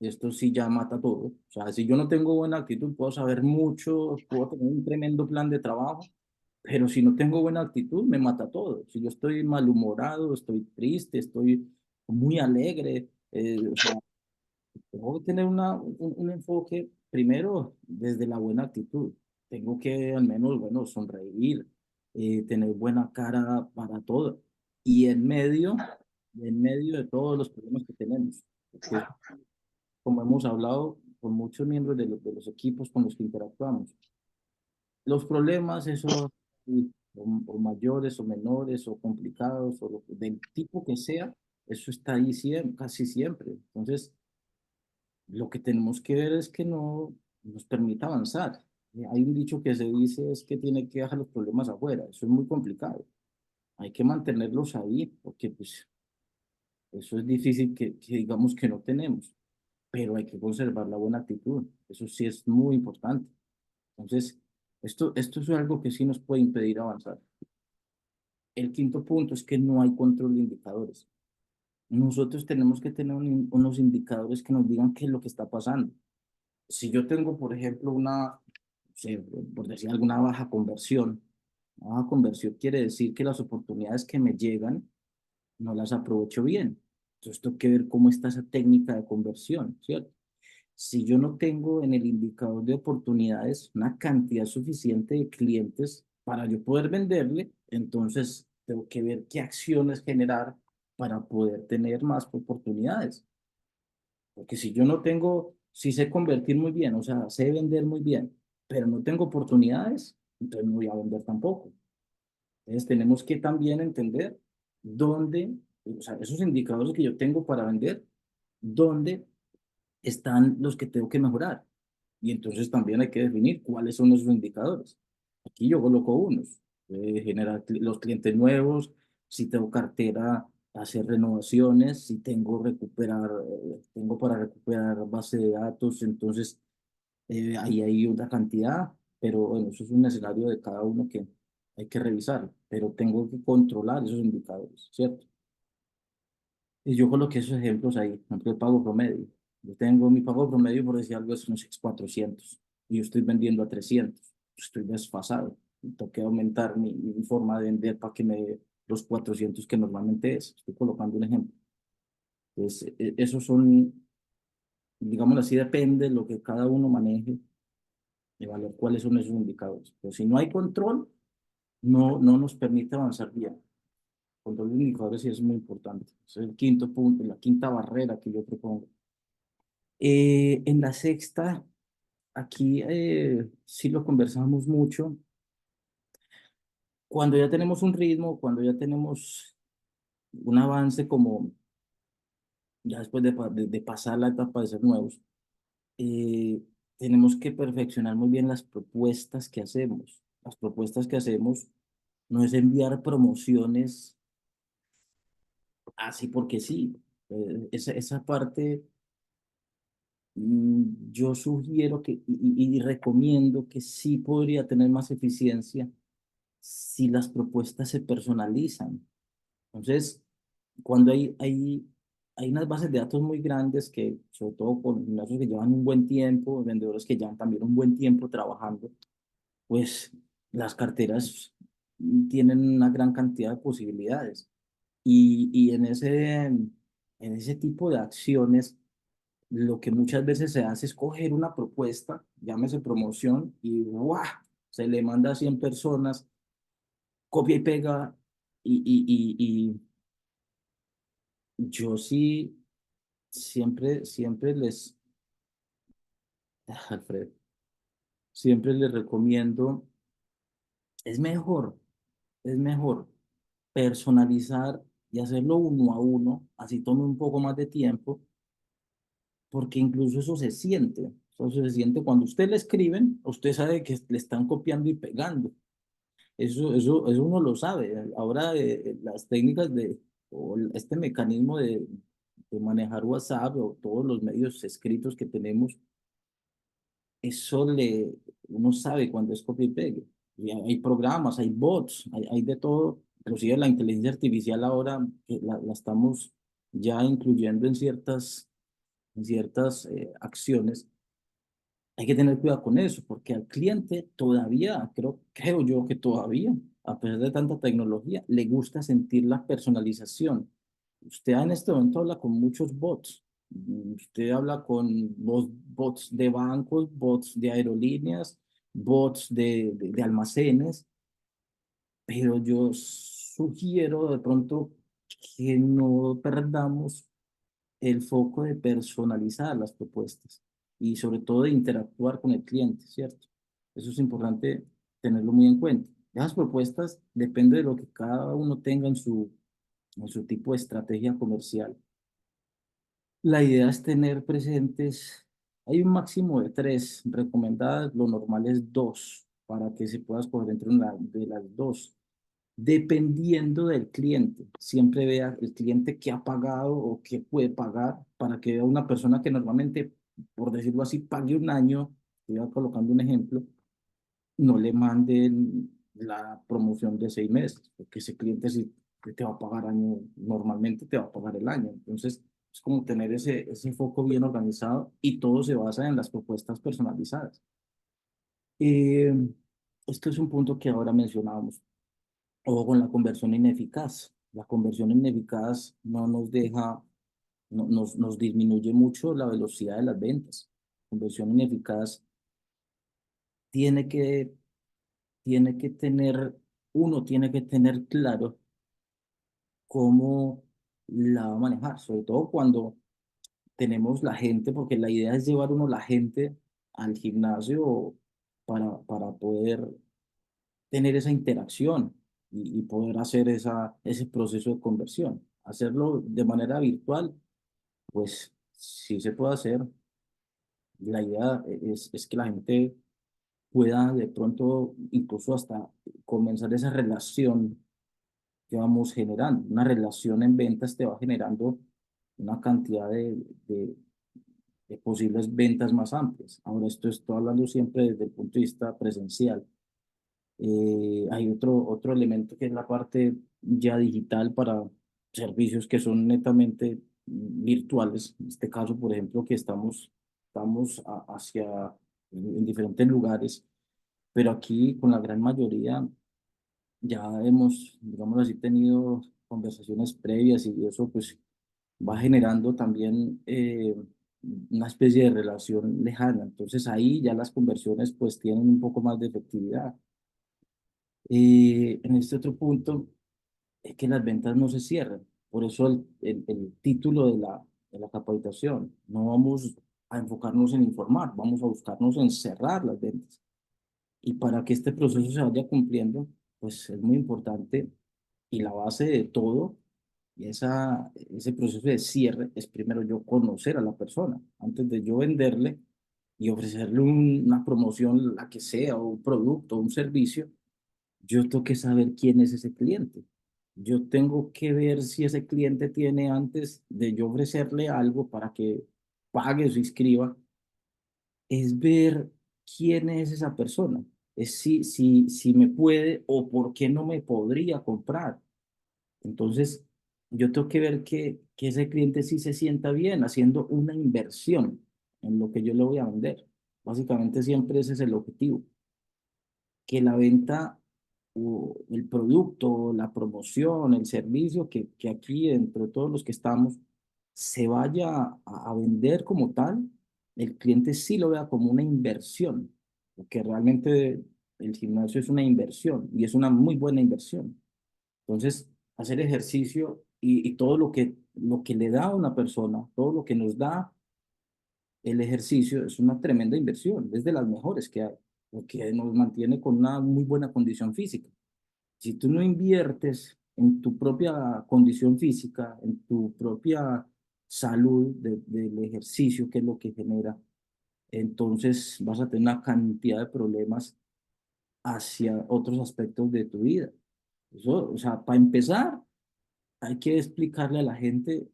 esto sí ya mata todo. O sea, si yo no tengo buena actitud, puedo saber mucho, puedo tener un tremendo plan de trabajo, pero si no tengo buena actitud, me mata todo. Si yo estoy malhumorado, estoy triste, estoy muy alegre, o sea, tengo que tener un enfoque primero desde la buena actitud. Tengo que al menos, bueno, sonreír, tener buena cara para todo. Y en medio de todos los problemas que tenemos, porque como hemos hablado con muchos miembros de los equipos con los que interactuamos, los problemas, esos, sí, o mayores o menores o complicados o del tipo que sea, eso está ahí siempre, casi siempre. Entonces, lo que tenemos que ver es que no nos permita avanzar. Hay un dicho que se dice es que tiene que dejar los problemas afuera. Eso es muy complicado. Hay que mantenerlos ahí porque pues eso es difícil que digamos que no tenemos, pero hay que conservar la buena actitud. Eso sí es muy importante. Entonces, esto es algo que sí nos puede impedir avanzar. El quinto punto es que no hay control de indicadores. Nosotros tenemos que tener unos indicadores que nos digan qué es lo que está pasando. Si yo tengo, por ejemplo, no sé, por decir alguna baja conversión quiere decir que las oportunidades que me llegan no las aprovecho bien. Entonces, tengo que ver cómo está esa técnica de conversión, ¿cierto? Si yo no tengo en el indicador de oportunidades una cantidad suficiente de clientes para yo poder venderle, entonces tengo que ver qué acciones generar para poder tener más oportunidades. Porque si yo no tengo, si sé convertir muy bien, o sea, sé vender muy bien, pero no tengo oportunidades, entonces no voy a vender tampoco. Entonces tenemos que también entender dónde, o sea, esos indicadores que yo tengo para vender, dónde están los que tengo que mejorar. Y entonces también hay que definir cuáles son esos indicadores. Aquí yo coloco unos, generar los clientes nuevos, si tengo cartera, hacer renovaciones, si tengo tengo para recuperar base de datos, entonces ahí hay una cantidad, pero bueno, eso es un escenario de cada uno que hay que revisar, pero tengo que controlar esos indicadores, ¿cierto? Y yo coloqué esos ejemplos ahí, por ejemplo, el pago promedio. Yo tengo mi pago promedio, por decir algo, es unos 400 y yo estoy vendiendo a 300. Estoy desfasado. Tengo que aumentar mi forma de vender para que me dé los 400 que normalmente es. Estoy colocando un ejemplo. Entonces, esos son, digamos así, depende de lo que cada uno maneje, evaluar cuáles son esos indicadores. Pero si no hay control, no nos permite avanzar bien. Control de indicadores sí es muy importante. Ese es el quinto punto, la quinta barrera que yo propongo. En la sexta, aquí sí lo conversamos mucho. Cuando ya tenemos un ritmo, cuando ya tenemos un avance como ya después de pasar la etapa de ser nuevos, eh, tenemos que perfeccionar muy bien las propuestas que hacemos. Las propuestas que hacemos no es enviar promociones así porque sí. Esa parte Yo sugiero que y recomiendo que sí podría tener más eficiencia si las propuestas se personalizan. Entonces, cuando hay unas bases de datos muy grandes que, sobre todo con negocios que llevan un buen tiempo, vendedores que llevan también un buen tiempo trabajando, pues las carteras tienen una gran cantidad de posibilidades. Y en ese tipo de acciones, lo que muchas veces se hace es coger una propuesta, llámese promoción, y ¡guau! Se le manda a 100 personas, copia y pega, y yo sí siempre Alfred, siempre les recomiendo, es mejor, es mejor personalizar y hacerlo uno a uno, así tome un poco más de tiempo, porque incluso eso se siente cuando usted le escriben, usted sabe que le están copiando y pegando. Eso uno lo sabe. Ahora las técnicas o este mecanismo de manejar WhatsApp o todos los medios escritos que tenemos, eso uno sabe cuando es copia y pegue. Y hay programas, hay bots, hay de todo. Inclusive la inteligencia artificial ahora la estamos ya incluyendo en ciertas acciones. Hay que tener cuidado con eso, porque al cliente todavía, creo yo que todavía, a pesar de tanta tecnología, le gusta sentir la personalización. Usted en este momento habla con muchos bots. Usted habla con bots de bancos, bots de aerolíneas, bots de almacenes, pero yo sugiero de pronto que no perdamos el foco de personalizar las propuestas y sobre todo de interactuar con el cliente, ¿cierto? Eso es importante tenerlo muy en cuenta. Las propuestas depende de lo que cada uno tenga en su tipo de estrategia comercial. La idea es tener presentes, hay un máximo de tres recomendadas, lo normal es dos, para que se pueda escoger entre una de las dos. Dependiendo del cliente, siempre vea el cliente que ha pagado o que puede pagar para que vea una persona que normalmente, por decirlo así, pague un año, estoy colocando un ejemplo, no le manden la promoción de 6 meses, porque ese cliente sí que te va a pagar año, normalmente te va a pagar el año. Entonces, es como tener ese foco bien organizado y todo se basa en las propuestas personalizadas. Eh, Esto es un punto que ahora mencionábamos. O con la conversión ineficaz. La conversión ineficaz no nos deja, nos disminuye mucho la velocidad de las ventas. Conversión ineficaz tiene que, tiene que tener, uno tiene que tener claro cómo la va a manejar, sobre todo cuando tenemos la gente, porque la idea es llevar uno la gente al gimnasio para poder tener esa interacción y poder hacer ese proceso de conversión. Hacerlo de manera virtual, pues sí se puede hacer. La idea es que la gente pueda de pronto incluso hasta comenzar esa relación que vamos generando. Una relación en ventas te va generando una cantidad de posibles ventas más amplias. Ahora esto estoy hablando siempre desde el punto de vista presencial. Hay otro elemento que es la parte ya digital para servicios que son netamente virtuales. En este caso, por ejemplo, que estamos en diferentes lugares, pero aquí con la gran mayoría ya hemos, digamos así, tenido conversaciones previas y eso pues va generando también una especie de relación lejana. Entonces ahí ya las conversiones pues tienen un poco más de efectividad. En este otro punto es que las ventas no se cierran. Por eso el título de la capacitación. No vamos a enfocarnos en informar, vamos a buscarnos en cerrar las ventas. Y para que este proceso se vaya cumpliendo, pues es muy importante y la base de todo, y ese proceso de cierre es primero yo conocer a la persona, antes de yo venderle y ofrecerle una promoción, la que sea, o un producto, o un servicio. Yo tengo que saber quién es ese cliente. Yo tengo que ver si ese cliente tiene antes de yo ofrecerle algo para que pague o se inscriba, es ver quién es esa persona, es si me puede o por qué no me podría comprar. Entonces, yo tengo que ver que ese cliente sí se sienta bien haciendo una inversión en lo que yo le voy a vender. Básicamente siempre ese es el objetivo, que la venta o el producto, la promoción, el servicio, que aquí entre todos los que estamos se vaya a vender como tal, el cliente sí lo vea como una inversión, porque realmente el gimnasio es una inversión y es una muy buena inversión. Entonces, hacer ejercicio y todo lo que le da a una persona, todo lo que nos da el ejercicio es una tremenda inversión, es de las mejores que hay, porque nos mantiene con una muy buena condición física. Si tú no inviertes en tu propia condición física, en tu propia salud del ejercicio, que es lo que genera, entonces vas a tener una cantidad de problemas hacia otros aspectos de tu vida. Eso, o sea, para empezar, hay que explicarle a la gente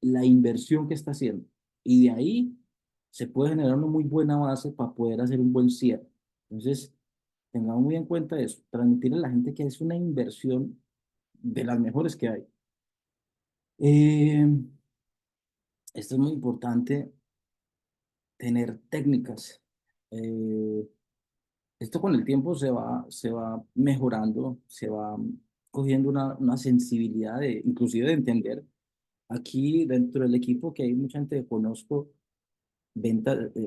la inversión que está haciendo. Y de ahí se puede generar una muy buena base para poder hacer un buen cierre. Entonces, tengamos muy en cuenta eso, transmitirle a la gente que es una inversión de las mejores que hay. Eh, Esto es muy importante, tener técnicas. Eh, Esto con el tiempo se va mejorando, se va cogiendo una sensibilidad de, inclusive de entender. Aquí dentro del equipo que hay mucha gente que conozco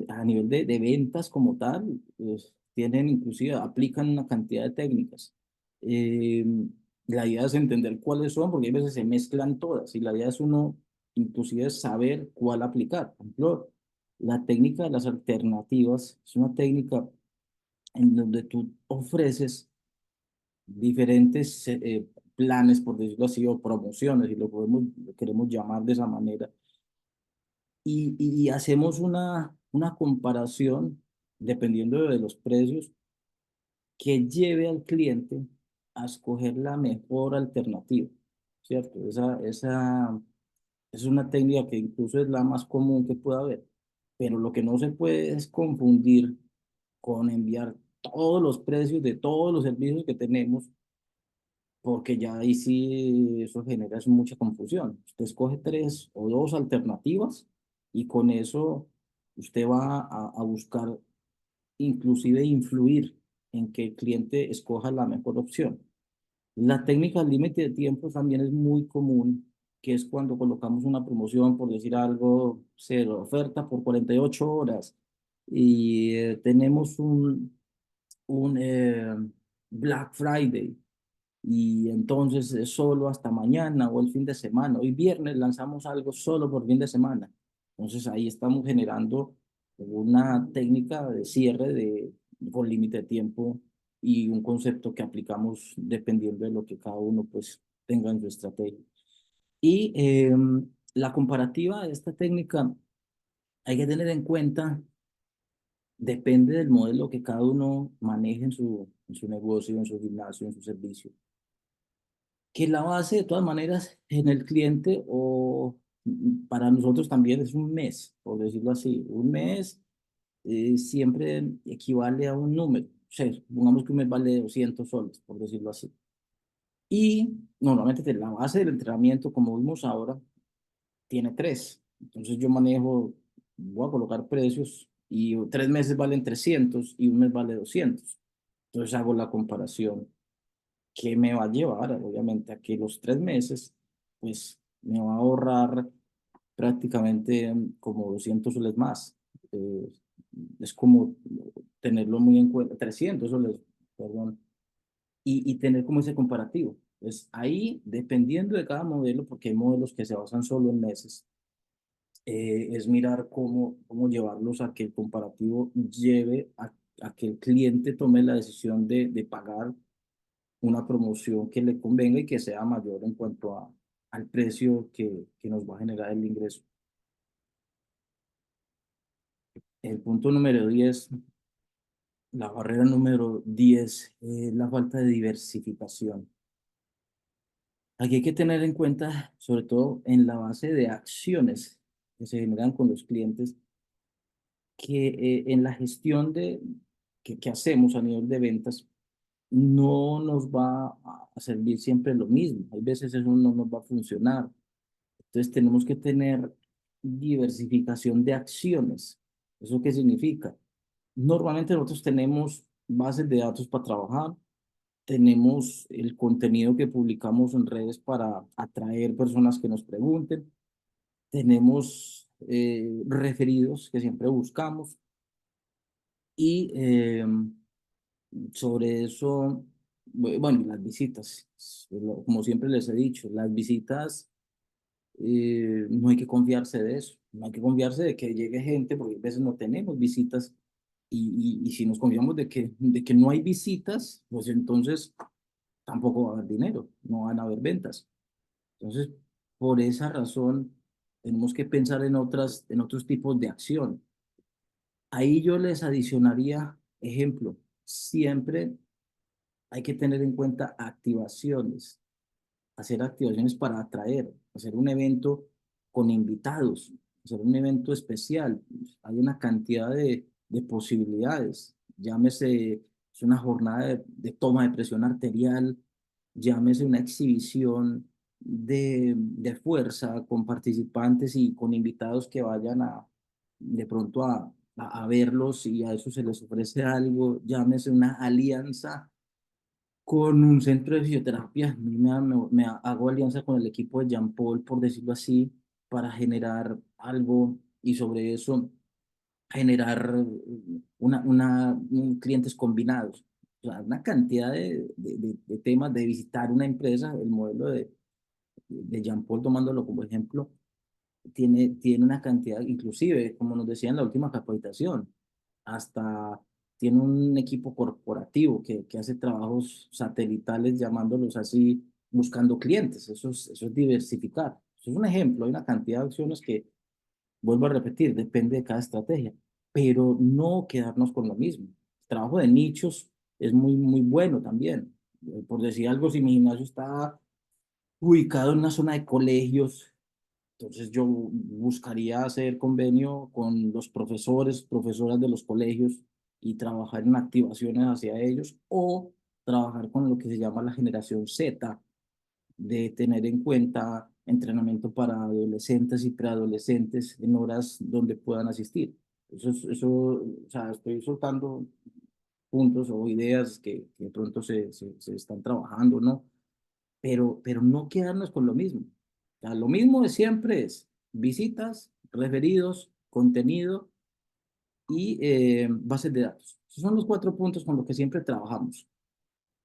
a nivel de ventas como tal, pues, tienen inclusive, aplican una cantidad de técnicas. Eh, la idea es entender cuáles son, porque a veces se mezclan todas y la idea es uno inclusive saber cuál aplicar. Por ejemplo, la técnica de las alternativas es una técnica en donde tú ofreces diferentes planes, por decirlo así, o promociones, y lo queremos llamar de esa manera, y hacemos una comparación dependiendo de los precios que lleve al cliente a escoger la mejor alternativa, ¿cierto? Esa es una técnica que incluso es la más común que pueda haber, pero lo que no se puede es confundir con enviar todos los precios de todos los servicios que tenemos, porque ya ahí sí eso genera es mucha confusión. Usted escoge tres o dos alternativas y con eso usted va a buscar inclusive influir en que el cliente escoja la mejor opción. La técnica del límite de tiempo también es muy común, que es cuando colocamos una promoción, por decir algo, cero oferta por 48 horas y tenemos un Black Friday y entonces es solo hasta mañana o el fin de semana. Hoy viernes lanzamos algo solo por fin de semana. Entonces ahí estamos generando una técnica de cierre con límite de tiempo y un concepto que aplicamos dependiendo de lo que cada uno pues tenga en su estrategia. Y la comparativa de esta técnica hay que tener en cuenta, depende del modelo que cada uno maneje en su negocio, en su gimnasio, en su servicio, que la base de todas maneras en el cliente o para nosotros también es un mes, por decirlo así. Un mes siempre equivale a un número. O sea, supongamos que un mes vale 200 soles, por decirlo así. Y normalmente la base del entrenamiento, como vimos ahora, tiene tres. Entonces yo manejo, voy a colocar precios y 3 meses valen 300 y un mes vale 200. Entonces hago la comparación que me va a llevar, obviamente, a que los 3 meses, pues, me va a ahorrar prácticamente como 200 soles más. Eh, es como tenerlo muy en cuenta, 300 soles, perdón, y tener como ese comparativo. Pues ahí, dependiendo de cada modelo, porque hay modelos que se basan solo en meses, es mirar cómo llevarlos a que el comparativo lleve a que el cliente tome la decisión de pagar una promoción que le convenga y que sea mayor en cuanto al precio que nos va a generar el ingreso. El punto número 10, la barrera número 10, es la falta de diversificación. Aquí hay que tener en cuenta, sobre todo en la base de acciones. que se generan con los clientes, que en la gestión que hacemos a nivel de ventas no nos va a servir siempre lo mismo. Hay veces eso no nos va a funcionar. Entonces tenemos que tener diversificación de acciones. ¿Eso qué significa? Normalmente nosotros tenemos bases de datos para trabajar, tenemos el contenido que publicamos en redes para atraer personas que nos pregunten, tenemos referidos que siempre buscamos y sobre eso, bueno, y las visitas, como siempre les he dicho, las visitas no hay que confiarse de eso, no hay que confiarse de que llegue gente, porque a veces no tenemos visitas y si nos confiamos de que no hay visitas, pues entonces tampoco va a haber dinero, no van a haber ventas. Entonces, por esa razón, tenemos que pensar en otros tipos de acción. Ahí yo les adicionaría, ejemplo, siempre hay que tener en cuenta activaciones, hacer activaciones para atraer, hacer un evento con invitados, hacer un evento especial. Hay una cantidad de posibilidades. Llámese, es una jornada de toma de presión arterial, llámese una exhibición de fuerza con participantes y con invitados que vayan de pronto a verlos y a eso se les ofrece algo, llámese una alianza con un centro de fisioterapia. Hago alianza con el equipo de Jean Paul, por decirlo así, para generar algo y sobre eso generar clientes combinados. O sea, una cantidad de temas de visitar una empresa, el modelo de Jean Paul, tomándolo como ejemplo, tiene una cantidad, inclusive, como nos decía en la última capacitación, hasta tiene un equipo corporativo que hace trabajos satelitales, llamándolos así, buscando clientes. Eso es diversificar. Eso es un ejemplo, hay una cantidad de opciones que, vuelvo a repetir, depende de cada estrategia, pero no quedarnos con lo mismo. El trabajo de nichos es muy, muy bueno también. Por decir algo, si mi gimnasio está ubicado en una zona de colegios, entonces yo buscaría hacer convenio con los profesores, profesoras de los colegios y trabajar en activaciones hacia ellos o trabajar con lo que se llama la generación Z, de tener en cuenta entrenamiento para adolescentes y preadolescentes en horas donde puedan asistir. O sea, estoy soltando puntos o ideas que de pronto se están trabajando, ¿no? Pero no quedarnos con lo mismo. O sea, lo mismo de siempre es visitas, referidos, contenido y bases de datos. Esos son los cuatro puntos con los que siempre trabajamos.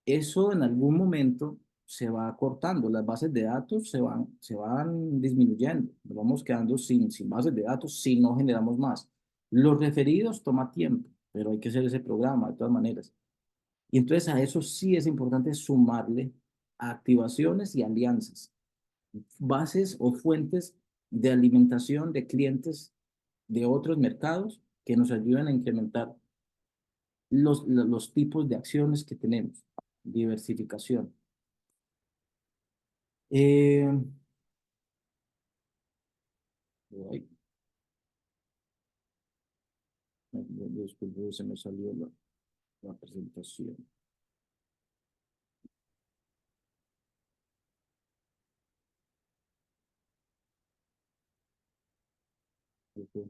Eso en algún momento se va cortando, las bases de datos se van disminuyendo, nos vamos quedando sin bases de datos si no generamos más. Los referidos toma tiempo, pero hay que hacer ese programa de todas maneras. Y entonces a eso sí es importante sumarle activaciones y alianzas, bases o fuentes de alimentación de clientes de otros mercados que nos ayuden a incrementar los tipos de acciones que tenemos. Diversificación. Eh, ay, disculpe, se me salió la presentación. Ok,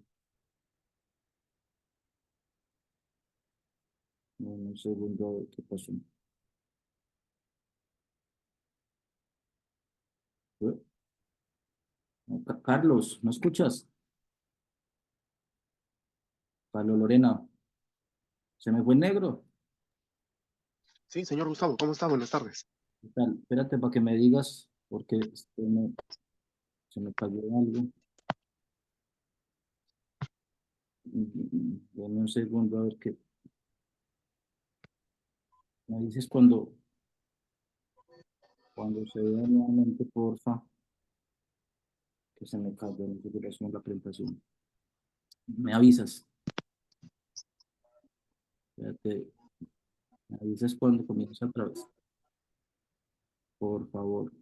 no, un segundo, a ver qué pasó. ¿Eh? No, Carlos, ¿me escuchas? Carlos Lorena, ¿se me fue el negro? Sí, señor Gustavo, ¿cómo está? Buenas tardes. ¿Qué tal? Espérate para que me digas, porque se me cayó algo. Dame un segundo a ver qué. Me dices cuando se vea nuevamente, porfa, que se me cayó la configuración de la presentación. Me avisas. Espérate, me avisas cuando comience otra vez. Por favor,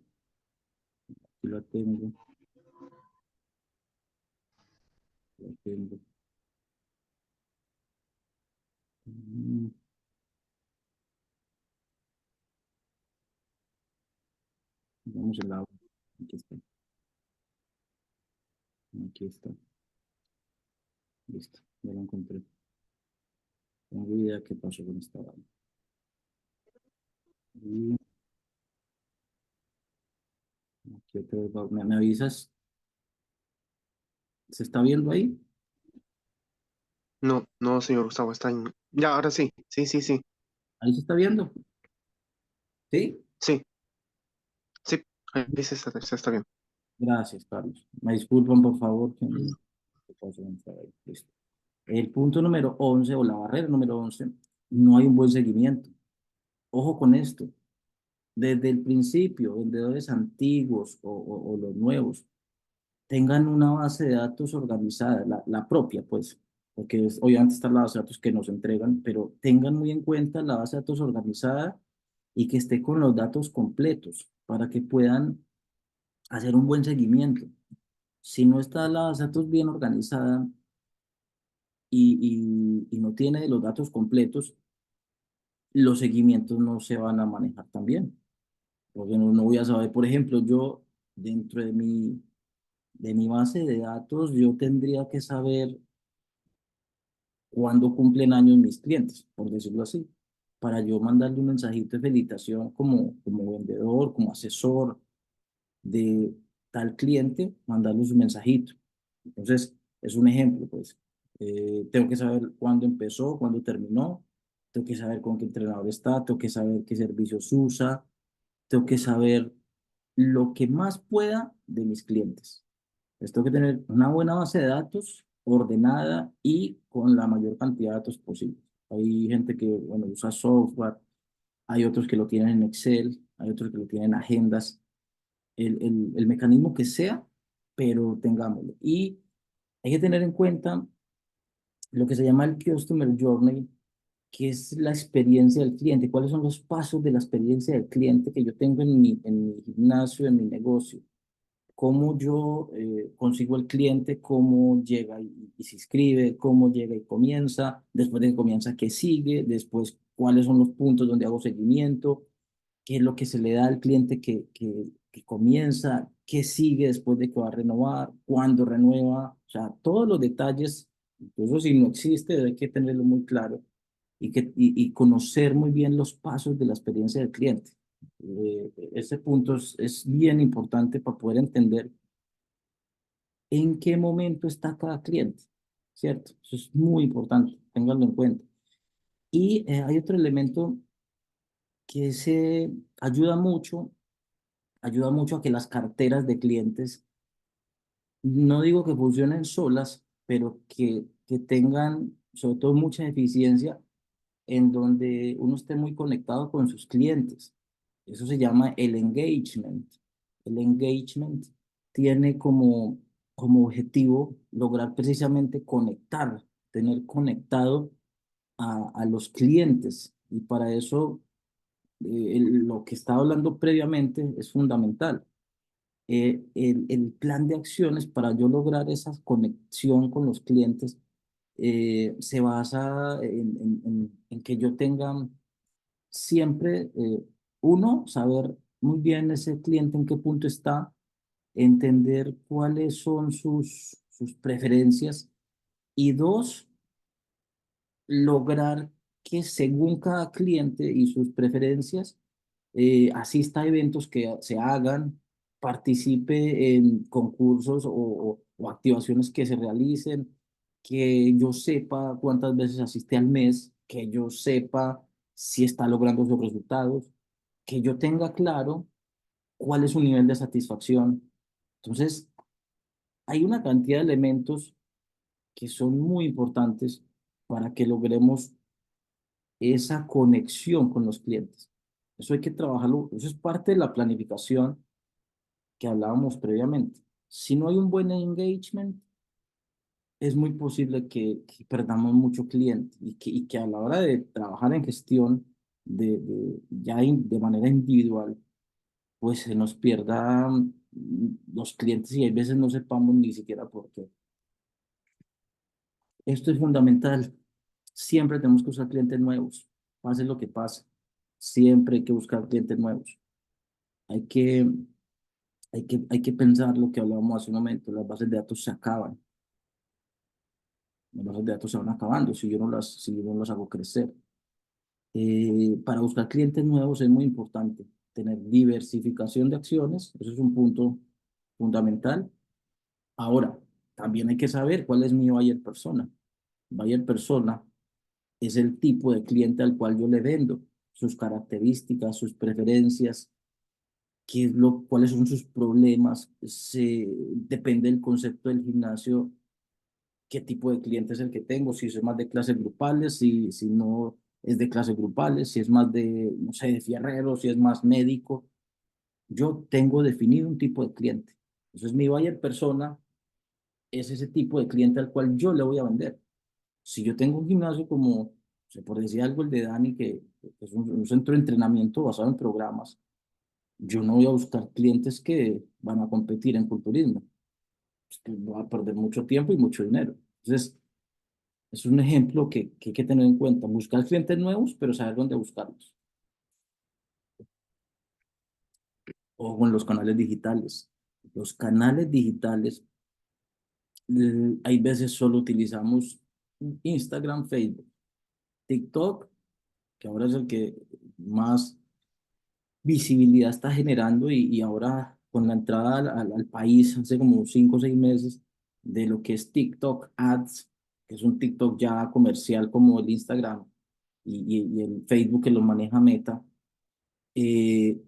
aquí la tengo. Entiendo. Mm, Vamos al lado. Aquí está. Aquí está. Listo. Ya lo encontré. Tengo idea qué pasó con esta vaina. Y aquí otra vez ¿me avisas? ¿Se está viendo ahí? No, no, señor Gustavo, está en... Ya, ahora sí, sí, sí, sí, ¿Ahí se está viendo? ¿Sí? sí, sí, ahí se está bien. Gracias, Carlos. Me disculpan, por favor, Mm. qué pasó con esta vaina. Listo. El punto número 11 o la barrera número 11, no hay un buen seguimiento. Ojo con esto. Desde el principio, vendedores antiguos o los nuevos, tengan una base de datos organizada, la propia, pues, porque obviamente está la base de datos que nos entregan, pero tengan muy en cuenta la base de datos organizada y que esté con los datos completos para que puedan hacer un buen seguimiento. Si no está la base de datos bien organizada y no tiene los datos completos, los seguimientos no se van a manejar tan bien. Porque no voy a saber, por ejemplo, yo dentro de mi base de datos, yo tendría que saber cuándo cumplen años mis clientes, por decirlo así, para yo mandarle un mensajito de felicitación como vendedor, como asesor de tal cliente, mandarle un mensajito. Entonces, es un ejemplo, pues. Tengo que saber cuándo empezó, cuándo terminó, tengo que saber con qué entrenador está, tengo que saber qué servicios usa, tengo que saber lo que más pueda de mis clientes. Pues tengo que tener una buena base de datos ordenada y con la mayor cantidad de datos posible. Hay gente que, bueno, usa software, hay otros que lo tienen en Excel, hay otros que lo tienen en agendas, el mecanismo que sea, pero tengámoslo. Y hay que tener en cuenta lo que se llama el Customer Journey, que es la experiencia del cliente, cuáles son los pasos de la experiencia del cliente que yo tengo en mi gimnasio, en mi negocio, cómo yo consigo el cliente, cómo llega y se inscribe, cómo llega y comienza, después de que comienza, qué sigue, después cuáles son los puntos donde hago seguimiento, qué es lo que se le da al cliente que comienza, qué sigue después de que va a renovar, cuándo renueva, o sea, todos los detalles, incluso si no existe, hay que tenerlo muy claro y conocer muy bien los pasos de la experiencia del cliente. Ese punto es bien importante para poder entender en qué momento está cada cliente, ¿cierto? Eso es muy importante, ténganlo en cuenta. Y hay otro elemento que se ayuda mucho a que las carteras de clientes, no digo que funcionen solas, pero que tengan sobre todo mucha eficiencia en donde uno esté muy conectado con sus clientes. Eso se llama el engagement. El engagement tiene como objetivo lograr precisamente conectar, tener conectado a los clientes. Y para eso, lo que estaba hablando previamente es fundamental. El plan de acciones para yo lograr esa conexión con los clientes se basa en que yo tenga siempre, uno, saber muy bien ese cliente en qué punto está, entender cuáles son sus preferencias y dos, lograr que según cada cliente y sus preferencias, asista a eventos que se hagan, participe en concursos o activaciones que se realicen, que yo sepa cuántas veces asiste al mes, que yo sepa si está logrando sus resultados, que yo tenga claro cuál es su nivel de satisfacción. Entonces, hay una cantidad de elementos que son muy importantes para que logremos esa conexión con los clientes. Eso hay que trabajarlo, eso es parte de la planificación que hablábamos previamente. Si no hay un buen engagement, es muy posible que perdamos mucho cliente y que a la hora de trabajar en gestión de manera individual, pues se nos pierdan los clientes y hay veces no sepamos ni siquiera por qué. Esto es fundamental. Siempre tenemos que usar clientes nuevos, pase lo que pase. Siempre hay que buscar clientes nuevos. Hay que, hay que pensar lo que hablábamos hace un momento. Las bases de datos se acaban. Las bases de datos se van acabando si yo no las hago crecer. Para buscar clientes nuevos es muy importante tener diversificación de acciones. Eso es un punto fundamental. Ahora, también hay que saber cuál es mi buyer persona. Buyer persona es el tipo de cliente al cual yo le vendo, sus características, sus preferencias, cuáles son sus problemas. Depende del concepto del gimnasio, qué tipo de cliente es el que tengo, si es más de clases grupales, si no es de clases grupales, si es más de, no sé, de fierrero, si es más médico. Yo tengo definido un tipo de cliente. Entonces mi buyer persona es ese tipo de cliente al cual yo le voy a vender. Si yo tengo un gimnasio como, se por decir algo, el de Dani, que es un centro de entrenamiento basado en programas, yo no voy a buscar clientes que van a competir en culturismo. Pues, que voy a perder mucho tiempo y mucho dinero. Entonces, es un ejemplo que hay que tener en cuenta. Buscar clientes nuevos, pero saber dónde buscarlos. O con los canales digitales. Los canales digitales, hay veces solo utilizamos Instagram, Facebook, TikTok, que ahora es el que más visibilidad está generando y ahora con la entrada al país hace como 5 o 6 meses de lo que es TikTok Ads, que es un TikTok ya comercial como el Instagram y el Facebook que lo maneja Meta, eh,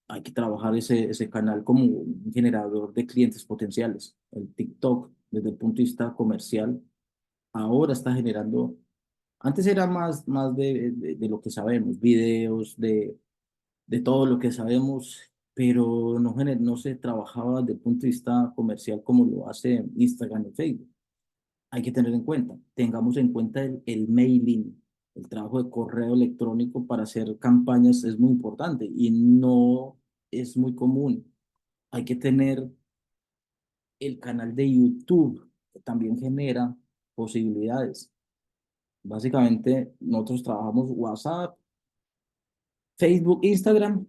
hay que trabajar ese canal como un generador de clientes potenciales. El TikTok, desde el punto de vista comercial, ahora está generando, antes era más de lo que sabemos, videos, de todo lo que sabemos, pero no se trabajaba desde el punto de vista comercial como lo hace Instagram y Facebook. Hay que tener en cuenta, tengamos en cuenta el mailing, el trabajo de correo electrónico para hacer campañas es muy importante y no es muy común. Hay que tener el canal de YouTube, que también genera posibilidades. Básicamente, nosotros trabajamos WhatsApp, Facebook, Instagram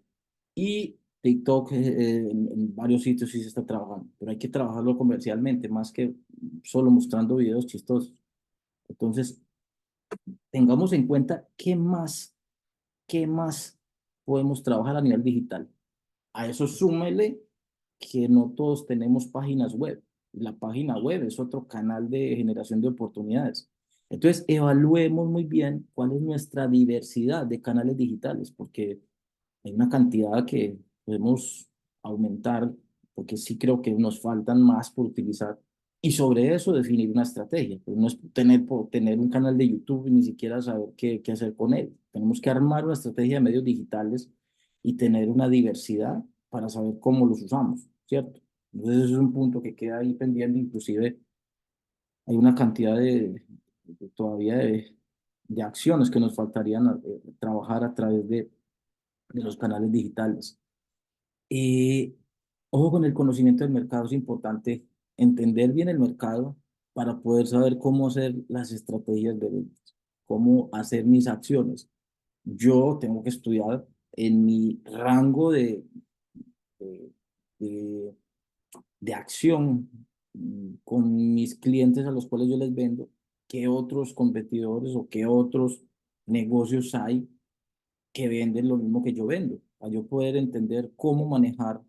y TikTok. En varios sitios sí se está trabajando, pero hay que trabajarlo comercialmente, más que solo mostrando videos chistosos. Entonces, tengamos en cuenta qué más podemos trabajar a nivel digital. A eso súmele que no todos tenemos páginas web. La página web es otro canal de generación de oportunidades. Entonces, evaluemos muy bien cuál es nuestra diversidad de canales digitales, porque hay una cantidad que podemos aumentar, porque sí creo que nos faltan más por utilizar. Y sobre eso definir una estrategia. Pues no es por tener un canal de YouTube y ni siquiera saber qué hacer con él. Tenemos que armar una estrategia de medios digitales y tener una diversidad para saber cómo los usamos, ¿cierto? Entonces, ese es un punto que queda ahí pendiente. Inclusive hay una cantidad todavía de acciones que nos faltarían trabajar a través de los canales digitales. Eh, Ojo con el conocimiento del mercado, es importante entender bien el mercado para poder saber cómo hacer las estrategias de ventas, cómo hacer mis acciones. Yo tengo que estudiar en mi rango de, de, de acción con mis clientes a los cuales yo les vendo, qué otros competidores o qué otros negocios hay que venden lo mismo que yo vendo, para yo poder entender cómo manejar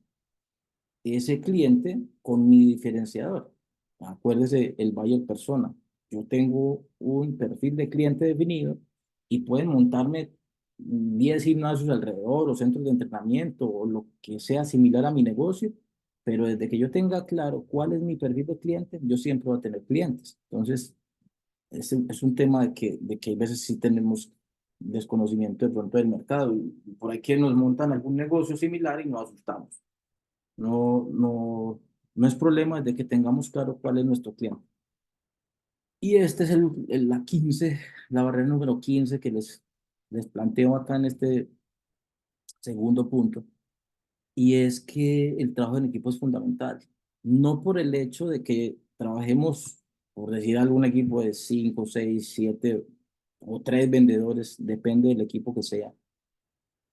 ese cliente con mi diferenciador. Acuérdese, el buyer persona. Yo tengo un perfil de cliente definido y pueden montarme 10 gimnasios alrededor o centros de entrenamiento o lo que sea similar a mi negocio, pero desde que yo tenga claro cuál es mi perfil de cliente, yo siempre voy a tener clientes. Entonces, es un tema de que a veces sí tenemos desconocimiento de pronto del mercado y por ahí que nos montan algún negocio similar y nos asustamos. No, no, no es problema desde que tengamos claro cuál es nuestro cliente. Y este es la 15, la barrera número 15 que les planteo acá en este segundo punto. Y es que el trabajo en equipo es fundamental. No por el hecho de que trabajemos por decir algún equipo de 5, 6, 7 o 3 vendedores, depende del equipo que sea,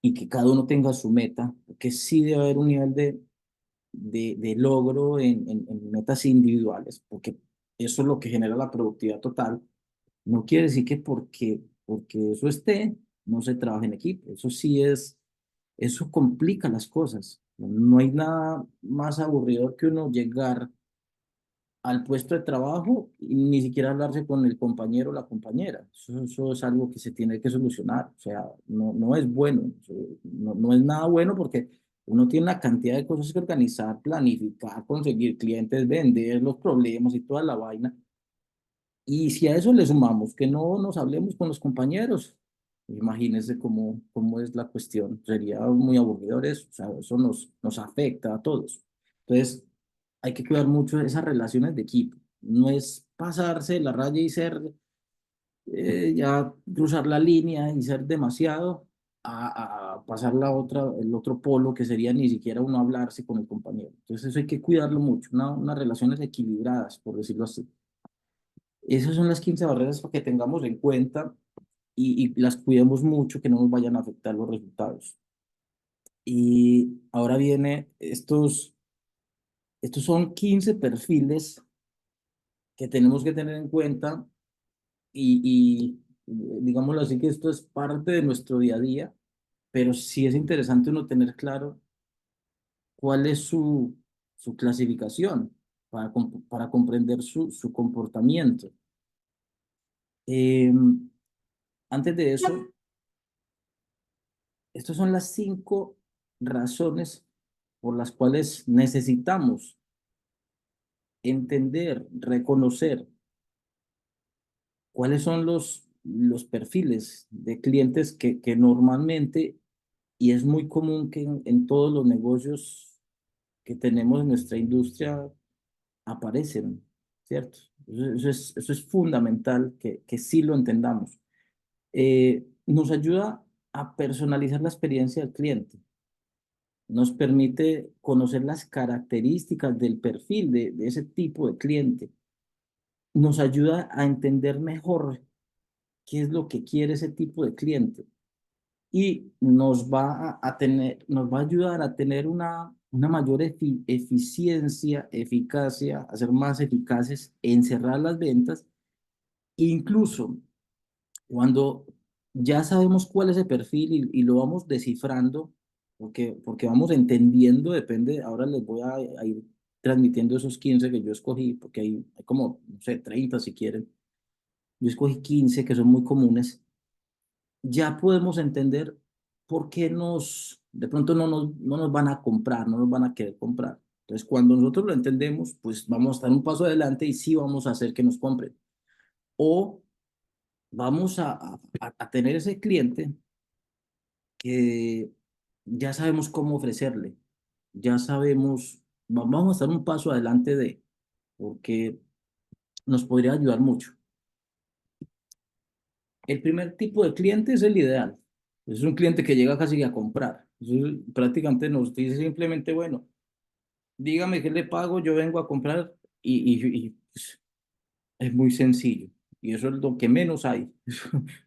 y que cada uno tenga su meta, que sí debe haber un nivel de logro en metas individuales, porque eso es lo que genera la productividad total. No quiere decir que porque eso esté, no se trabaje en equipo. Eso sí eso complica las cosas. No hay nada más aburridor que uno llegar al puesto de trabajo y ni siquiera hablarse con el compañero o la compañera. Eso es algo que se tiene que solucionar. O sea, no es bueno. No es nada bueno porque uno tiene una cantidad de cosas que organizar, planificar, conseguir clientes, vender los problemas y toda la vaina. Y si a eso le sumamos que no nos hablemos con los compañeros, imagínense cómo es la cuestión. Sería muy aburridor eso. O sea, eso nos afecta a todos. Entonces, hay que cuidar mucho esas relaciones de equipo. No es pasarse la raya y ser, ya cruzar la línea y ser demasiado, a pasar el otro polo que sería ni siquiera uno hablarse con el compañero. Entonces, eso hay que cuidarlo mucho, unas relaciones equilibradas, por decirlo así. Esas son las 15 barreras para que tengamos en cuenta y las cuidemos mucho, que no nos vayan a afectar los resultados. Y ahora viene, estos son 15 perfiles que tenemos que tener en cuenta digámoslo así, que esto es parte de nuestro día a día, pero sí es interesante uno tener claro cuál es su clasificación para comprender su comportamiento. Eh, Antes de eso, estas son las 5 razones por las cuales necesitamos entender, reconocer cuáles son los perfiles de clientes que normalmente, y es muy común que en todos los negocios que tenemos en nuestra industria aparecen, ¿cierto? Eso es fundamental que sí lo entendamos. Nos ayuda a personalizar la experiencia del cliente. Nos permite conocer las características del perfil de ese tipo de cliente. Nos ayuda a entender mejor qué es lo que quiere ese tipo de cliente y nos va a ayudar a tener una mayor eficiencia, eficacia, a ser más eficaces en cerrar las ventas. Incluso cuando ya sabemos cuál es el perfil y lo vamos descifrando, porque vamos entendiendo, depende, ahora les voy a ir transmitiendo esos 15 que yo escogí, porque hay como, no sé, 30 si quieren. Yo escogí 15 que son muy comunes. Ya podemos entender por qué de pronto no nos van a comprar, no nos van a querer comprar. Entonces, cuando nosotros lo entendemos, pues vamos a estar un paso adelante y sí vamos a hacer que nos compren. O vamos a tener ese cliente que ya sabemos cómo ofrecerle, ya sabemos, vamos a estar un paso adelante porque nos podría ayudar mucho. El primer tipo de cliente es el ideal. Es un cliente que llega casi a comprar. Prácticamente nos dice simplemente, bueno, dígame qué le pago, yo vengo a comprar pues, es muy sencillo. Y eso es lo que menos hay.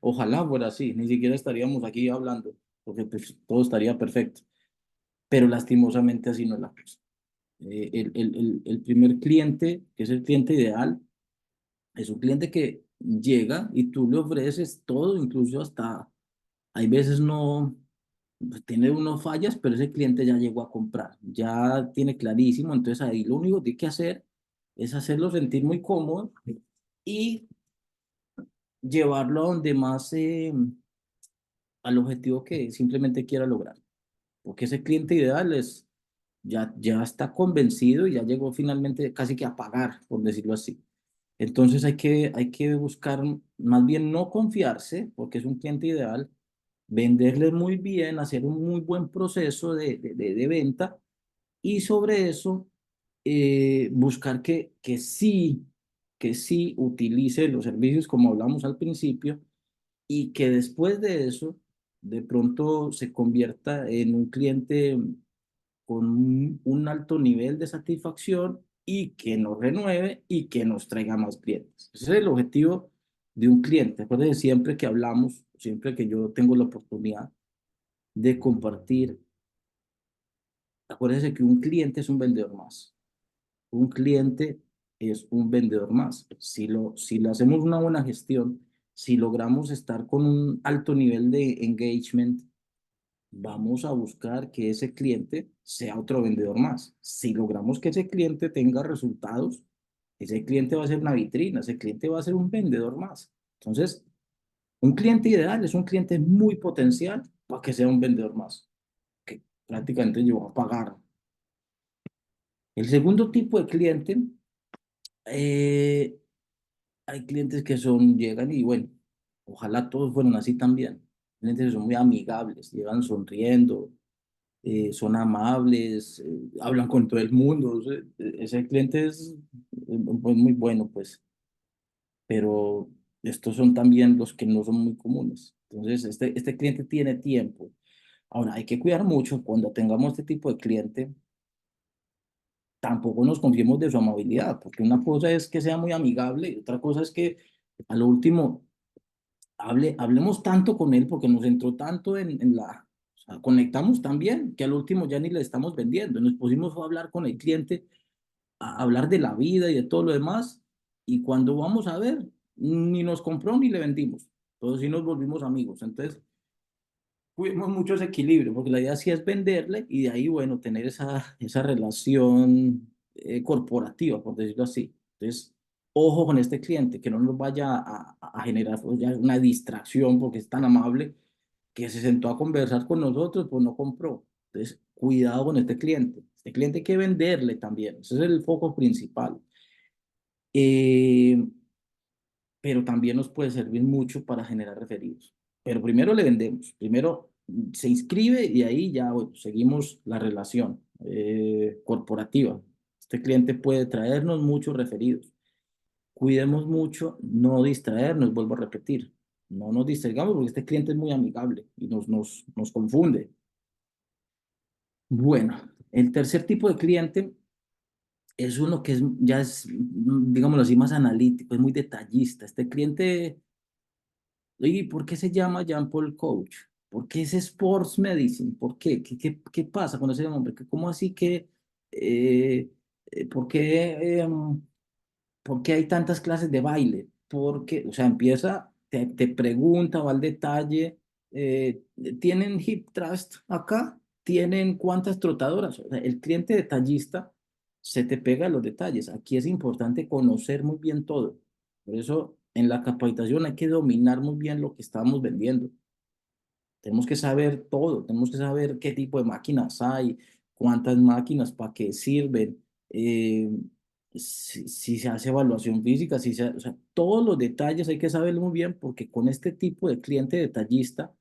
Ojalá fuera así, ni siquiera estaríamos aquí hablando, porque pues, todo estaría perfecto. Pero lastimosamente así no es la cosa. El primer cliente, que es el cliente ideal, es un cliente que llega y tú le ofreces todo, incluso hasta, hay veces no, pues, tiene unos fallas, pero ese cliente ya llegó a comprar, ya tiene clarísimo, entonces ahí lo único que tiene que hacer es hacerlo sentir muy cómodo y llevarlo a donde más, al objetivo que simplemente quiera lograr, porque ese cliente ideal ya está convencido y ya llegó finalmente casi que a pagar, por decirlo así. Entonces hay que buscar, más bien no confiarse, porque es un cliente ideal, venderle muy bien, hacer un muy buen proceso de venta y sobre eso buscar que sí utilice los servicios como hablamos al principio y que después de eso de pronto se convierta en un cliente con un alto nivel de satisfacción y que nos renueve y que nos traiga más clientes. Ese es el objetivo de un cliente. Acuérdense, siempre que hablamos, siempre que yo tengo la oportunidad de compartir, acuérdense que un cliente es un vendedor más. Un cliente es un vendedor más. Si le hacemos una buena gestión, si logramos estar con un alto nivel de engagement, vamos a buscar que ese cliente sea otro vendedor más. Si logramos que ese cliente tenga resultados, ese cliente va a ser una vitrina, ese cliente va a ser un vendedor más. Entonces, un cliente ideal es un cliente muy potencial para que sea un vendedor más, que prácticamente yo voy a pagar. El segundo tipo de cliente, eh, hay clientes que llegan y bueno, ojalá todos fueran así también. Clientes que son muy amigables, llegan sonriendo, son amables, hablan con todo el mundo. O sea, ese cliente es pues, muy bueno, pues, pero estos son también los que no son muy comunes. Entonces, este cliente tiene tiempo. Ahora, hay que cuidar mucho cuando tengamos este tipo de cliente, tampoco nos confiemos de su amabilidad, porque una cosa es que sea muy amigable y otra cosa es que a lo último hablemos tanto con él porque nos entró tanto o sea, conectamos tan bien que al último ya ni le estamos vendiendo. Nos pusimos a hablar con el cliente, a hablar de la vida y de todo lo demás, y cuando vamos a ver, ni nos compró ni le vendimos. Todos sí nos volvimos amigos. Entonces, cuidemos mucho ese equilibrio, porque la idea sí es venderle y de ahí, bueno, tener esa relación corporativa, por decirlo así. Entonces, ojo con este cliente, que no nos vaya a generar pues, ya una distracción porque es tan amable que se sentó a conversar con nosotros, pues no compró. Entonces, cuidado con este cliente. Este cliente hay que venderle también. Ese es el foco principal. Eh, pero también nos puede servir mucho para generar referidos. Pero primero le vendemos, primero se inscribe y ahí ya bueno, seguimos la relación corporativa. Este cliente puede traernos muchos referidos. Cuidemos mucho, no distraernos, vuelvo a repetir. No nos distraigamos porque este cliente es muy amigable y nos confunde. Bueno, el tercer tipo de cliente es uno que ya es, digámoslo así, más analítico, es muy detallista. Este cliente. ¿Y por qué se llama Jean Paul Coach? ¿Por qué es Sports Medicine? ¿Por qué? ¿Qué pasa con ese nombre? ¿Cómo así que, eh, eh, por qué, em, por qué hay tantas clases de baile? Porque, o sea, empieza, te pregunta, va al detalle, eh, ¿tienen hip thrust acá? ¿Tienen cuántas trotadoras? O sea, el cliente detallista se te pega a los detalles. Aquí es importante conocer muy bien todo. Por eso, en la capacitación hay que dominar muy bien lo que estamos vendiendo. Tenemos que saber todo, tenemos que saber qué tipo de máquinas hay, cuántas máquinas, para qué sirven, eh, si se hace evaluación física, o sea, todos los detalles hay que saberlo muy bien porque con este tipo de cliente detallista,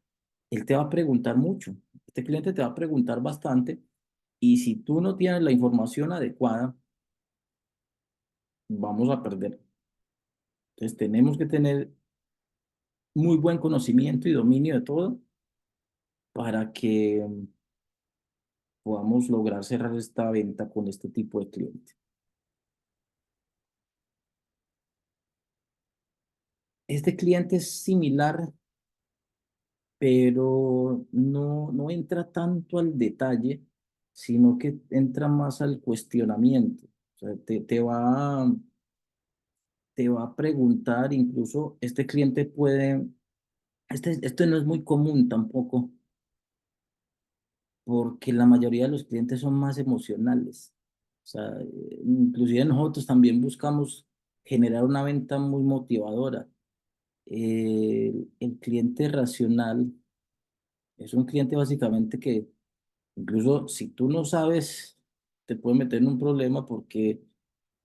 él te va a preguntar mucho. Este cliente te va a preguntar bastante y si tú no tienes la información adecuada, vamos a perder. Entonces tenemos que tener muy buen conocimiento y dominio de todo para que podamos lograr cerrar esta venta con este tipo de cliente. Este cliente es similar, pero no entra tanto al detalle, sino que entra más al cuestionamiento. O sea, te va a preguntar, incluso este cliente puede, esto no es muy común tampoco, porque la mayoría de los clientes son más emocionales. O sea, inclusive nosotros también buscamos generar una venta muy motivadora. El cliente racional es un cliente básicamente que incluso si tú no sabes, te puede meter en un problema porque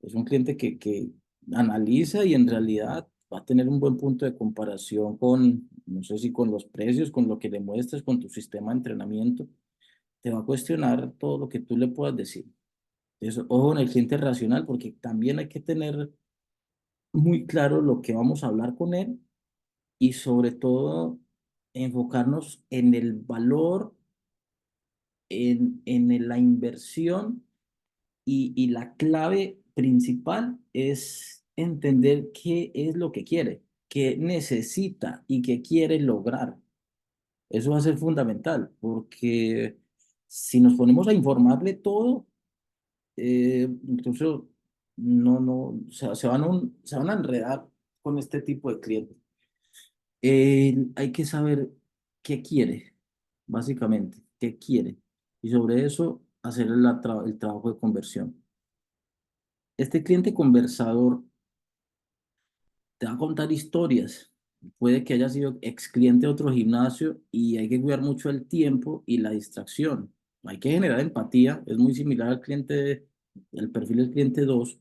es un cliente que analiza y en realidad va a tener un buen punto de comparación con, no sé si con los precios, con lo que le muestres, con tu sistema de entrenamiento. Te va a cuestionar todo lo que tú le puedas decir. Entonces, ojo en el cliente racional porque también hay que tener muy claro lo que vamos a hablar con él y sobre todo enfocarnos en el valor, en la inversión y la clave principal es entender qué es lo que quiere, qué necesita y qué quiere lograr. Eso va a ser fundamental, porque si nos ponemos a informarle todo, incluso o sea, se van a enredar con este tipo de clientes. Hay que saber qué quiere, básicamente, qué quiere. Y sobre eso hacer el trabajo de conversión. Este cliente conversador te va a contar historias. Puede que haya sido ex cliente de otro gimnasio y hay que cuidar mucho el tiempo y la distracción. Hay que generar empatía, es muy similar al cliente, el perfil del cliente 2,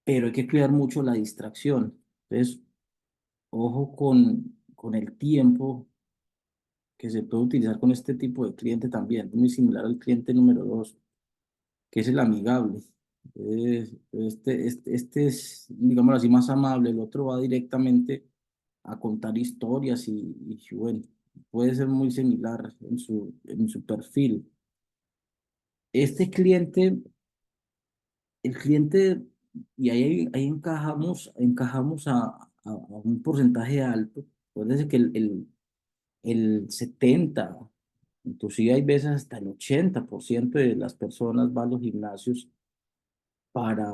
pero hay que cuidar mucho la distracción. Entonces, ojo con el tiempo que se puede utilizar con este tipo de cliente también. Es muy similar al cliente número 2, que es el amigable. Este es, digamos así, más amable. El otro va directamente a contar historias y bueno, puede ser muy similar en su perfil. Este cliente, el cliente, y ahí encajamos a un porcentaje alto. Acuérdense que el 70, inclusive hay veces hasta el 80% de las personas van a los gimnasios para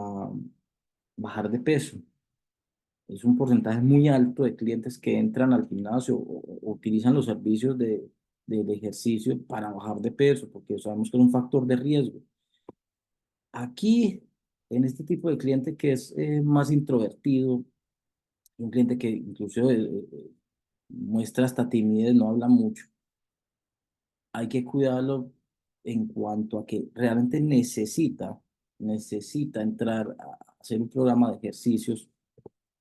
bajar de peso. Es un porcentaje muy alto de clientes que entran al gimnasio o utilizan los servicios del ejercicio para bajar de peso, porque sabemos que es un factor de riesgo. Aquí, en este tipo de cliente que es más introvertido, un cliente que incluso muestra hasta timidez, no habla mucho, hay que cuidarlo en cuanto a que realmente necesita entrar a hacer un programa de ejercicios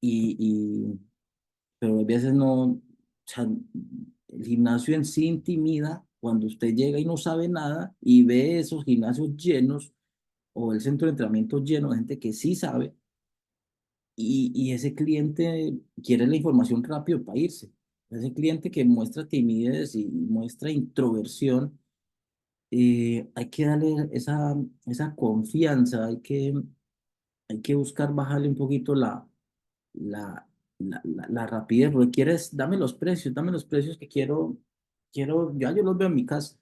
y pero a veces no, o sea, el gimnasio en sí intimida cuando usted llega y no sabe nada y ve esos gimnasios llenos o el centro de entrenamiento lleno de gente que sí sabe y ese cliente quiere la información rápido para irse. Ese cliente que muestra timidez y muestra introversión, hay que darle esa confianza, hay que buscar bajarle un poquito la, la rapidez, porque quieres, dame los precios que quiero, ya yo los veo en mi casa.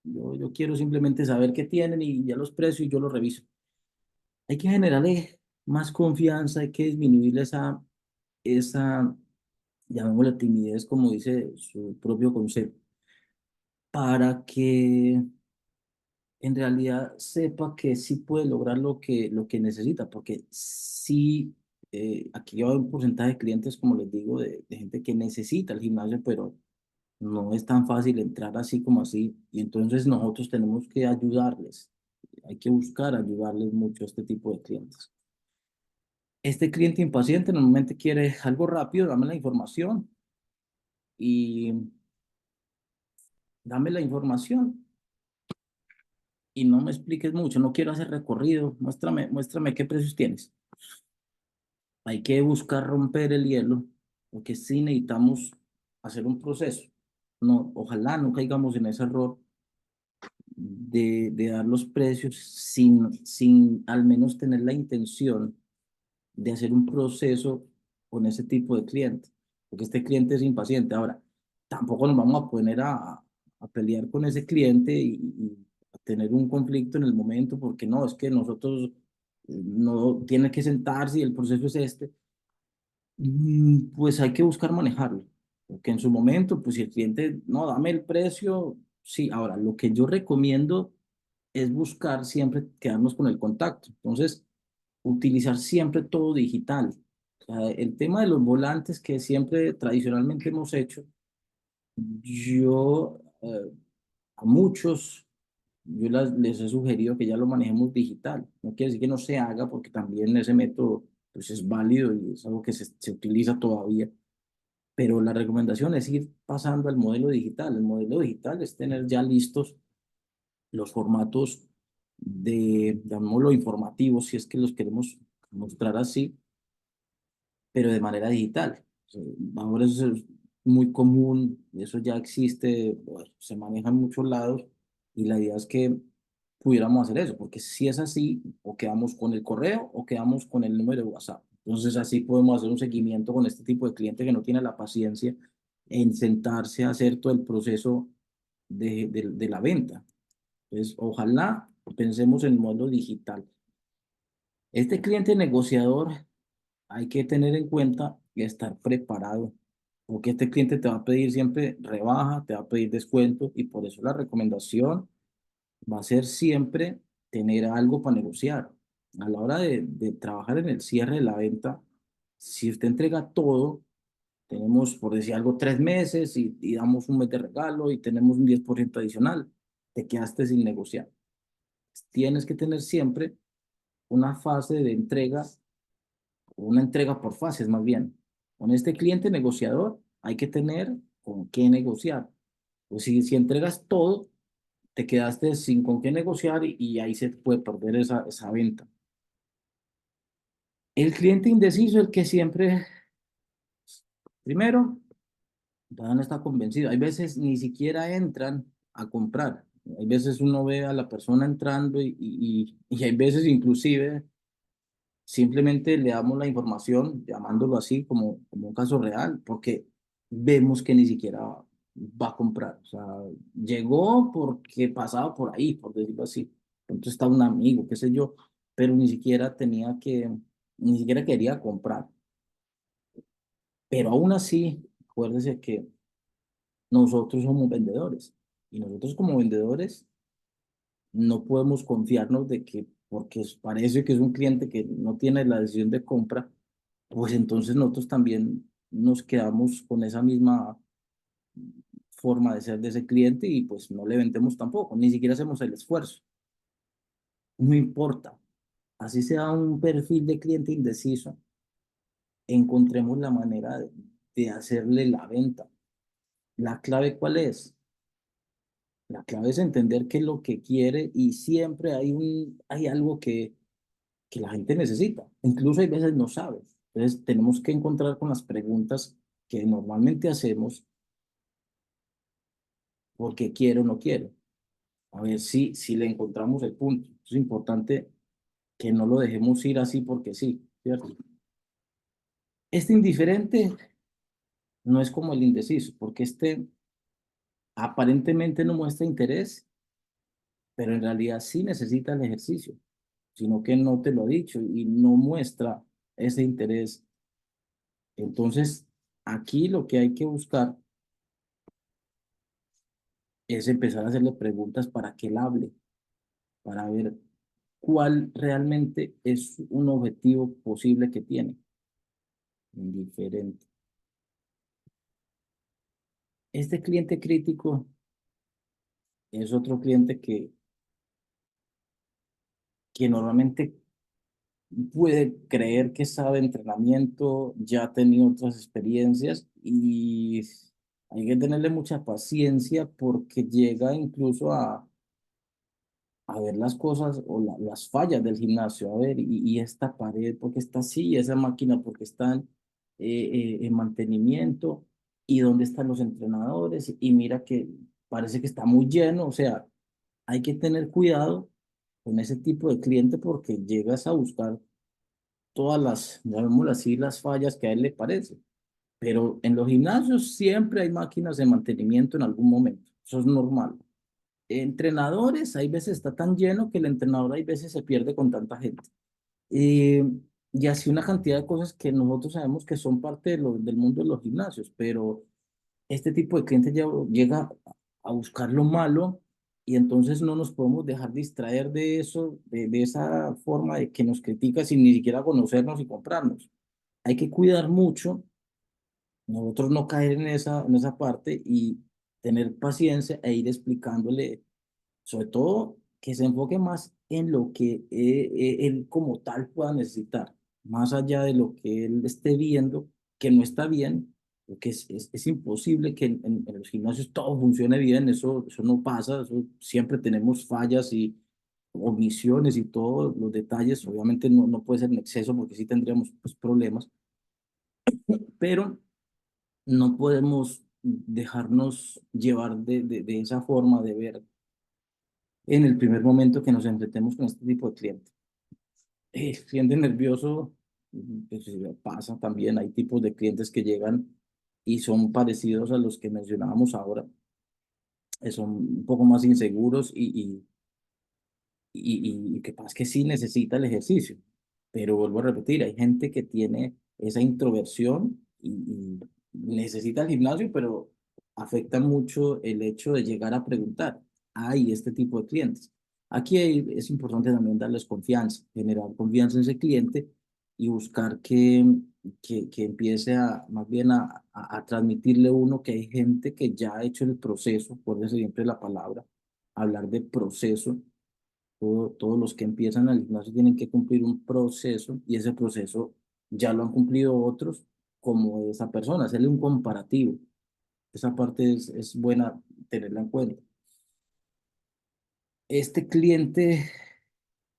Yo quiero simplemente saber qué tienen y ya los precios y yo los reviso. Hay que generarle más confianza, hay que disminuirle esa, llamémosle timidez, como dice su propio concepto, para que en realidad sepa que sí puede lograr lo que necesita, porque sí, aquí va un porcentaje de clientes, como les digo, de gente que necesita el gimnasio, pero no es tan fácil entrar así como así, y entonces nosotros tenemos que ayudarles, hay que buscar ayudarles mucho a este tipo de clientes. Este cliente impaciente normalmente quiere algo rápido, dame la información y dame la información y no me expliques mucho, no quiero hacer recorrido, muéstrame qué precios tienes. Hay que buscar romper el hielo, porque sí necesitamos hacer un proceso. No, ojalá no caigamos en ese error de dar los precios sin al menos tener la intención de hacer un proceso con ese tipo de cliente, porque este cliente es impaciente. Ahora, tampoco nos vamos a poner a pelear con ese cliente y a tener un conflicto en el momento, porque no, es que nosotros no tiene que sentarse y el proceso es este. Pues hay que buscar manejarlo, porque en su momento, pues si el cliente, no, dame el precio, sí. Ahora, lo que yo recomiendo es buscar siempre quedarnos con el contacto. Entonces, utilizar siempre todo digital. O sea, el tema de los volantes que siempre tradicionalmente hemos hecho, yo a muchos, les he sugerido que ya lo manejemos digital. No quiere decir que no se haga, porque también ese método pues, es válido y es algo que se utiliza todavía. Pero la recomendación es ir pasando al modelo digital. El modelo digital es tener ya listos los formatos llamémoslo informativos, si es que los queremos mostrar así, pero de manera digital. O sea, ahora eso es muy común, eso ya existe, bueno, se maneja en muchos lados y la idea es que pudiéramos hacer eso, porque si es así, o quedamos con el correo o quedamos con el número de WhatsApp. Entonces así podemos hacer un seguimiento con este tipo de cliente que no tiene la paciencia en sentarse a hacer todo el proceso de la venta. Entonces, ojalá pensemos en el modelo digital. Este cliente negociador hay que tener en cuenta y estar preparado, porque este cliente te va a pedir siempre rebaja, te va a pedir descuento y por eso la recomendación va a ser siempre tener algo para negociar. A la hora de trabajar en el cierre de la venta, si usted entrega todo, tenemos, por decir algo, 3 meses y damos un mes de regalo y tenemos un 10% adicional, te quedaste sin negociar. Tienes que tener siempre una fase de entrega, una entrega por fases más bien. Con este cliente negociador hay que tener con qué negociar. Pues si entregas todo, te quedaste sin con qué negociar y ahí se puede perder esa venta. El cliente indeciso, el que siempre, primero, todavía no está convencido. Hay veces ni siquiera entran a comprar. Hay veces uno ve a la persona entrando y hay veces inclusive simplemente le damos la información, llamándolo así como un caso real, porque vemos que ni siquiera va a comprar. O sea, llegó porque pasaba por ahí, por decirlo así. Entonces está un amigo, qué sé yo, pero ni siquiera quería comprar. Pero aún así, acuérdese que nosotros somos vendedores y nosotros como vendedores no podemos confiarnos de que porque parece que es un cliente que no tiene la decisión de compra, pues entonces nosotros también nos quedamos con esa misma forma de ser de ese cliente y pues no le vendemos tampoco, ni siquiera hacemos el esfuerzo. No importa, así sea un perfil de cliente indeciso, encontremos la manera de hacerle la venta. ¿La clave cuál es? La clave es entender qué es lo que quiere y siempre hay algo que la gente necesita. Incluso hay veces no sabe. Entonces tenemos que encontrar con las preguntas que normalmente hacemos porque quiere o no quiere. A ver si le encontramos el punto. Es importante que no lo dejemos ir así porque sí, ¿cierto? Este indiferente no es como el indeciso, porque este aparentemente no muestra interés, pero en realidad sí necesita el ejercicio, sino que no te lo ha dicho y no muestra ese interés. Entonces, aquí lo que hay que buscar es empezar a hacerle preguntas para que él hable, para ver cuál realmente es un objetivo posible que tiene. Indiferente. Este cliente crítico es otro cliente que normalmente puede creer que sabe entrenamiento, ya ha tenido otras experiencias y hay que tenerle mucha paciencia porque llega incluso a ver las cosas o las fallas del gimnasio, a ver, y esta pared, porque está así, esa máquina, porque está en mantenimiento, y dónde están los entrenadores, y mira que parece que está muy lleno, o sea, hay que tener cuidado con ese tipo de cliente porque llegas a buscar todas llamémoslo así, las fallas que a él le parece. Pero en los gimnasios siempre hay máquinas de mantenimiento en algún momento, eso es normal. Entrenadores, hay veces está tan lleno que el entrenador hay veces se pierde con tanta gente. Eh, y así una cantidad de cosas que nosotros sabemos que son parte del mundo de los gimnasios, pero este tipo de cliente ya llega a buscar lo malo y entonces no nos podemos dejar distraer de eso, de esa forma de que nos critica sin ni siquiera conocernos y comprarnos. Hay que cuidar mucho, nosotros no caer en esa parte y tener paciencia e ir explicándole sobre todo que se enfoque más en lo que él como tal pueda necesitar, más allá de lo que él esté viendo que no está bien, porque es imposible que en los gimnasios todo funcione bien, eso no pasa, eso, siempre tenemos fallas y omisiones y todos los detalles, obviamente no puede ser en exceso porque sí tendríamos pues, problemas, pero no podemos dejarnos llevar de esa forma de ver en el primer momento que nos enfrentemos con este tipo de cliente. El cliente nervioso, pues, pasa también, hay tipos de clientes que llegan y son parecidos a los que mencionábamos ahora, son un poco más inseguros y que pasa que sí necesita el ejercicio. Pero vuelvo a repetir, hay gente que tiene esa introversión y necesita el gimnasio, pero afecta mucho el hecho de llegar a preguntar. Hay este tipo de clientes. Aquí es importante también darles confianza, generar confianza en ese cliente y buscar que empiece a, más bien a transmitirle uno que hay gente que ya ha hecho el proceso, por eso siempre la palabra, hablar de proceso. Todos los que empiezan al gimnasio tienen que cumplir un proceso y ese proceso ya lo han cumplido otros como esa persona, hacerle un comparativo. Esa parte es buena tenerla en cuenta. Este cliente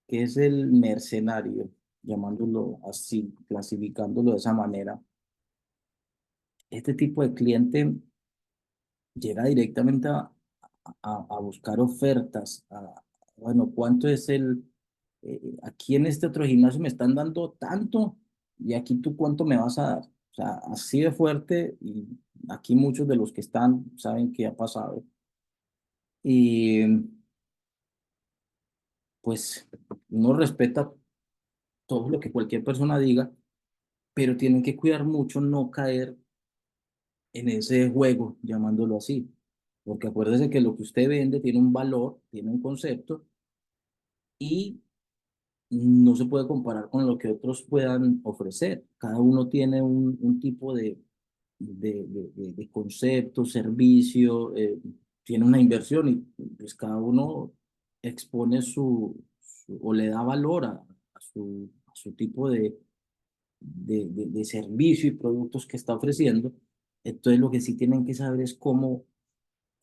que es el mercenario, llamándolo así, clasificándolo de esa manera, este tipo de cliente llega directamente a buscar ofertas, bueno, ¿cuánto es aquí en este otro gimnasio me están dando tanto y aquí tú cuánto me vas a dar? O sea, así de fuerte y aquí muchos de los que están saben qué ha pasado. Y pues uno respeta todo lo que cualquier persona diga, pero tienen que cuidar mucho no caer en ese juego, llamándolo así. Porque acuérdese que lo que usted vende tiene un valor, tiene un concepto y no se puede comparar con lo que otros puedan ofrecer. Cada uno tiene un tipo de concepto, servicio, tiene una inversión y pues cada uno expone o le da valor a su tipo de servicio y productos que está ofreciendo. Entonces lo que sí tienen que saber es cómo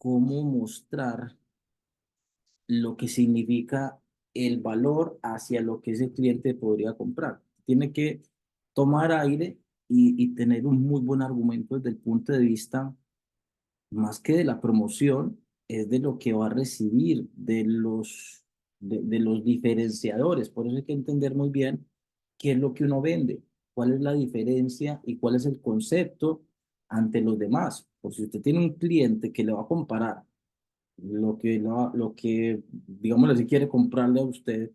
mostrar lo que significa el valor hacia lo que ese cliente podría comprar. Tiene que tomar aire y tener un muy buen argumento desde el punto de vista, más que de la promoción, es de lo que va a recibir, de los diferenciadores. Por eso hay que entender muy bien qué es lo que uno vende, cuál es la diferencia y cuál es el concepto ante los demás. Por si usted tiene un cliente que le va a comparar lo que, digamos, si quiere comprarle a usted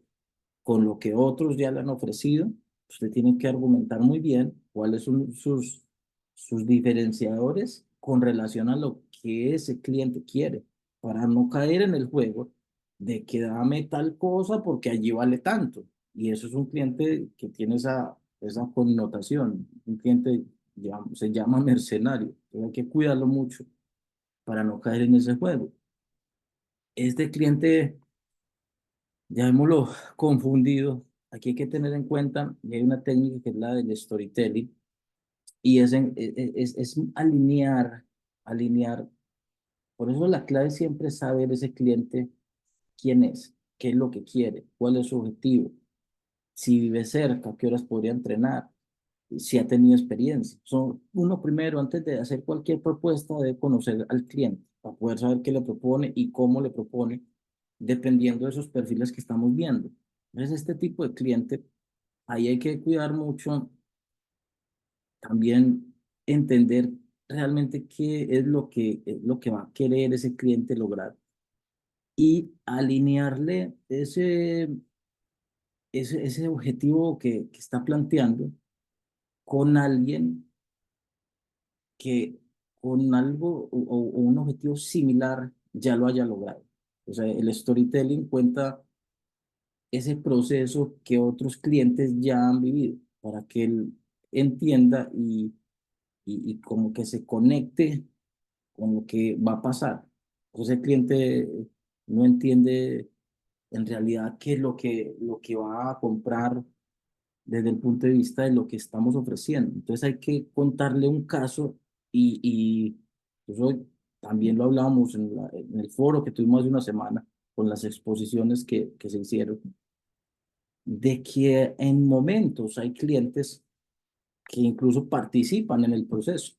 con lo que otros ya le han ofrecido, usted tiene que argumentar muy bien cuáles son sus diferenciadores con relación a lo que ese cliente quiere, para no caer en el juego de que dame tal cosa porque allí vale tanto. Y eso es un cliente que tiene esa connotación, un cliente se llama mercenario, entonces hay que cuidarlo mucho para no caer en ese juego. Este cliente, llamémoslo confundido, aquí hay que tener en cuenta, y hay una técnica que es la del storytelling, y es alinear. Por eso la clave siempre es saber ese cliente quién es, qué es lo que quiere, cuál es su objetivo, si vive cerca, qué horas podría entrenar, si ha tenido experiencia. Uno primero, antes de hacer cualquier propuesta, debe conocer al cliente para poder saber qué le propone y cómo le propone, dependiendo de esos perfiles que estamos viendo. Entonces, este tipo de cliente, ahí hay que cuidar mucho también entender realmente qué es lo que va a querer ese cliente lograr y alinearle ese objetivo que está planteando con alguien que con algo o un objetivo similar ya lo haya logrado. O sea, el storytelling cuenta ese proceso que otros clientes ya han vivido para que él entienda y como que se conecte con lo que va a pasar. Entonces el cliente no entiende en realidad qué es lo que va a comprar desde el punto de vista de lo que estamos ofreciendo. Entonces hay que contarle un caso y eso también lo hablábamos en el foro que tuvimos hace una semana con las exposiciones que se hicieron, de que en momentos hay clientes que incluso participan en el proceso.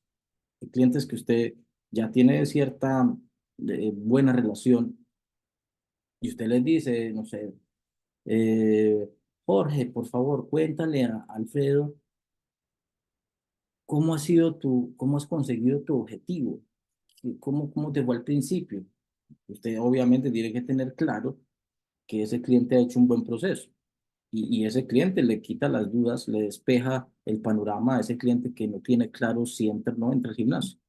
Hay clientes que usted ya tiene cierta buena relación Y usted les dice, no sé, eh, Jorge, por favor, cuéntale a Alfredo cómo ha sido cómo has conseguido tu objetivo, cómo te fue al principio. Usted obviamente tiene que tener claro que ese cliente ha hecho un buen proceso y ese cliente le quita las dudas, le despeja el panorama a ese cliente que no tiene claro si entra o no entra al gimnasio.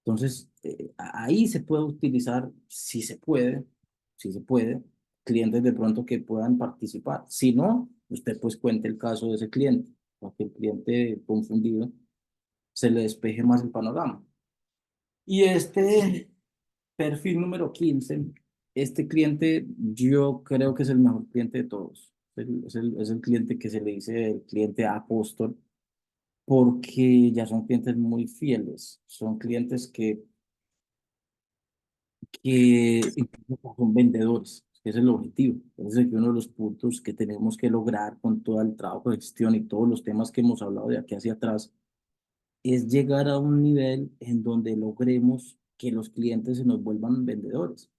Entonces, ahí se puede utilizar, si se puede, clientes de pronto que puedan participar. Si no, usted pues cuente el caso de ese cliente, para que el cliente confundido se le despeje más el panorama. Y este perfil número 15, este cliente yo creo que es el mejor cliente de todos. Es el cliente que se le dice el cliente apóstol, porque ya son clientes muy fieles, son clientes que incluso son vendedores, que es el objetivo. Ese es uno de los puntos que tenemos que lograr con todo el trabajo de gestión y todos los temas que hemos hablado de aquí hacia atrás, es llegar a un nivel en donde logremos que los clientes se nos vuelvan vendedores.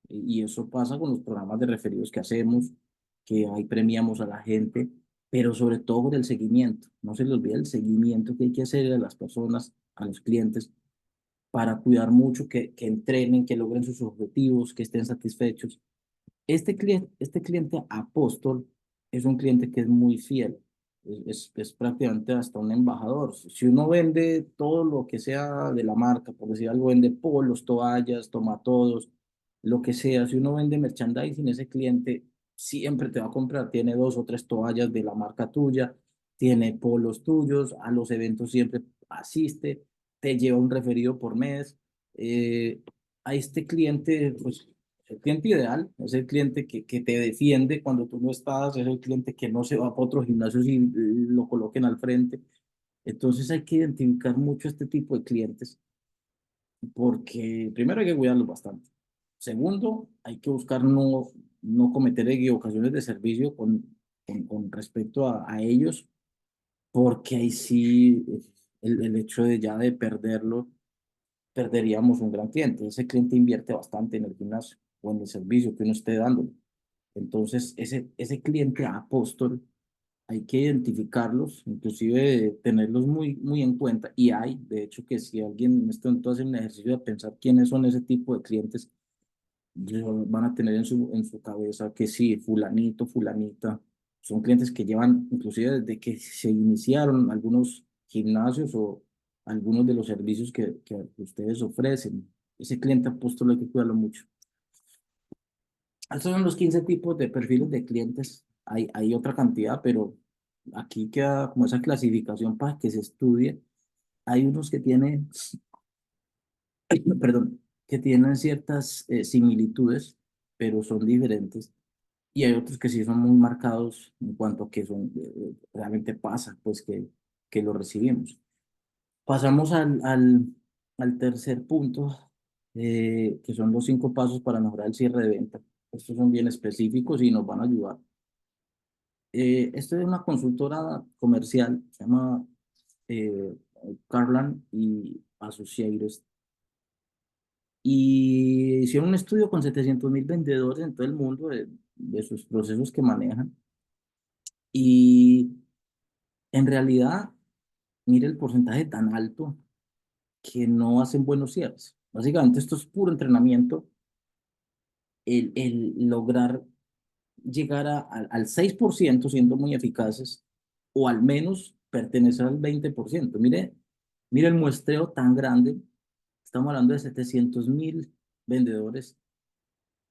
Y eso pasa con los programas de referidos que hacemos, que ahí premiamos a la gente, pero sobre todo con el seguimiento. No se les olvide el seguimiento que hay que hacer a las personas, a los clientes, para cuidar mucho, que entrenen, que logren sus objetivos, que estén satisfechos. Este cliente apóstol es un cliente que es muy fiel, es prácticamente hasta un embajador. Si uno vende todo lo que sea de la marca, por decir algo, vende polos, toallas, tomatodos, lo que sea, si uno vende merchandising, ese cliente siempre te va a comprar, tiene dos o tres toallas de la marca tuya, tiene polos tuyos, a los eventos siempre asiste, te lleva un referido por mes. eh, a este cliente, pues el cliente ideal es el cliente que te defiende cuando tú no estás, es el cliente que no se va para otro gimnasio si lo coloquen al frente. Entonces hay que identificar mucho este tipo de clientes porque primero hay que cuidarlos bastante. Segundo, hay que buscar no cometer equivocaciones de servicio con respecto a ellos, porque ahí sí el hecho de ya de perderlo, perderíamos un gran cliente. Ese cliente invierte bastante en el gimnasio o en el servicio que uno esté dando. Entonces, ese cliente apóstol hay que identificarlos, inclusive tenerlos muy, muy en cuenta. Y hay, de hecho, que si alguien en este momento hace un ejercicio de pensar quiénes son ese tipo de clientes, van a tener en su cabeza que sí, fulanito, fulanita, son clientes que llevan, inclusive desde que se iniciaron algunos gimnasios o algunos de los servicios que ustedes ofrecen. Ese cliente apóstol hay que cuidarlo mucho. Estos son los 15 tipos de perfiles de clientes. Hay otra cantidad, pero aquí queda como esa clasificación para que se estudie. Hay unos que tienen, perdón, que tienen ciertas similitudes, pero son diferentes. Y hay otros que sí son muy marcados en cuanto a que realmente pasa, pues que lo recibimos. Pasamos al tercer punto, que son los 5 pasos para mejorar el cierre de venta. Estos son bien específicos y nos van a ayudar. Esto es una consultora comercial, se llama eh, Carlan y Associates, y hicieron un estudio con 700.000 vendedores en todo el mundo de sus procesos que manejan. Y en realidad, mire el porcentaje tan alto que no hacen buenos cierres. Básicamente, esto es puro entrenamiento, el lograr llegar al 6% siendo muy eficaces, o al menos pertenecer al 20%. Mire el muestreo tan grande, estamos hablando de 700.000 vendedores,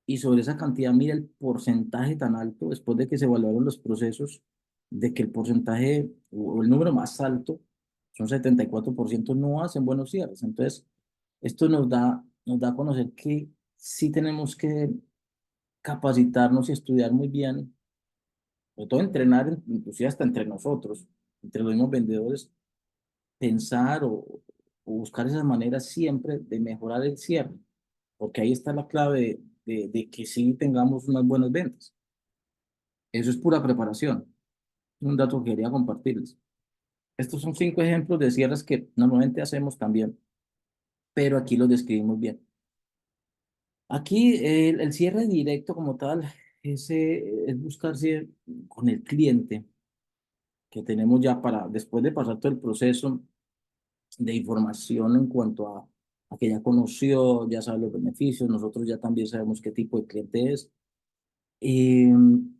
y sobre esa cantidad, mire el porcentaje tan alto, después de que se evaluaron los procesos, de que el porcentaje o el número más alto, son 74%, no hacen buenos cierres. Entonces, esto nos da a conocer que sí tenemos que capacitarnos y estudiar muy bien, sobre todo entrenar, inclusive hasta entre nosotros, entre los mismos vendedores, pensar o buscar esas maneras siempre de mejorar el cierre, porque ahí está la clave de que sí tengamos unas buenas ventas. Eso es pura preparación. Un dato que quería compartirles. Estos son 5 ejemplos de cierres que normalmente hacemos también, pero aquí los describimos bien. Aquí el cierre directo como tal es buscarse con el cliente que tenemos ya para, después de pasar todo el proceso de información en cuanto a que ya conoció, ya sabe los beneficios, nosotros ya también sabemos qué tipo de cliente es, y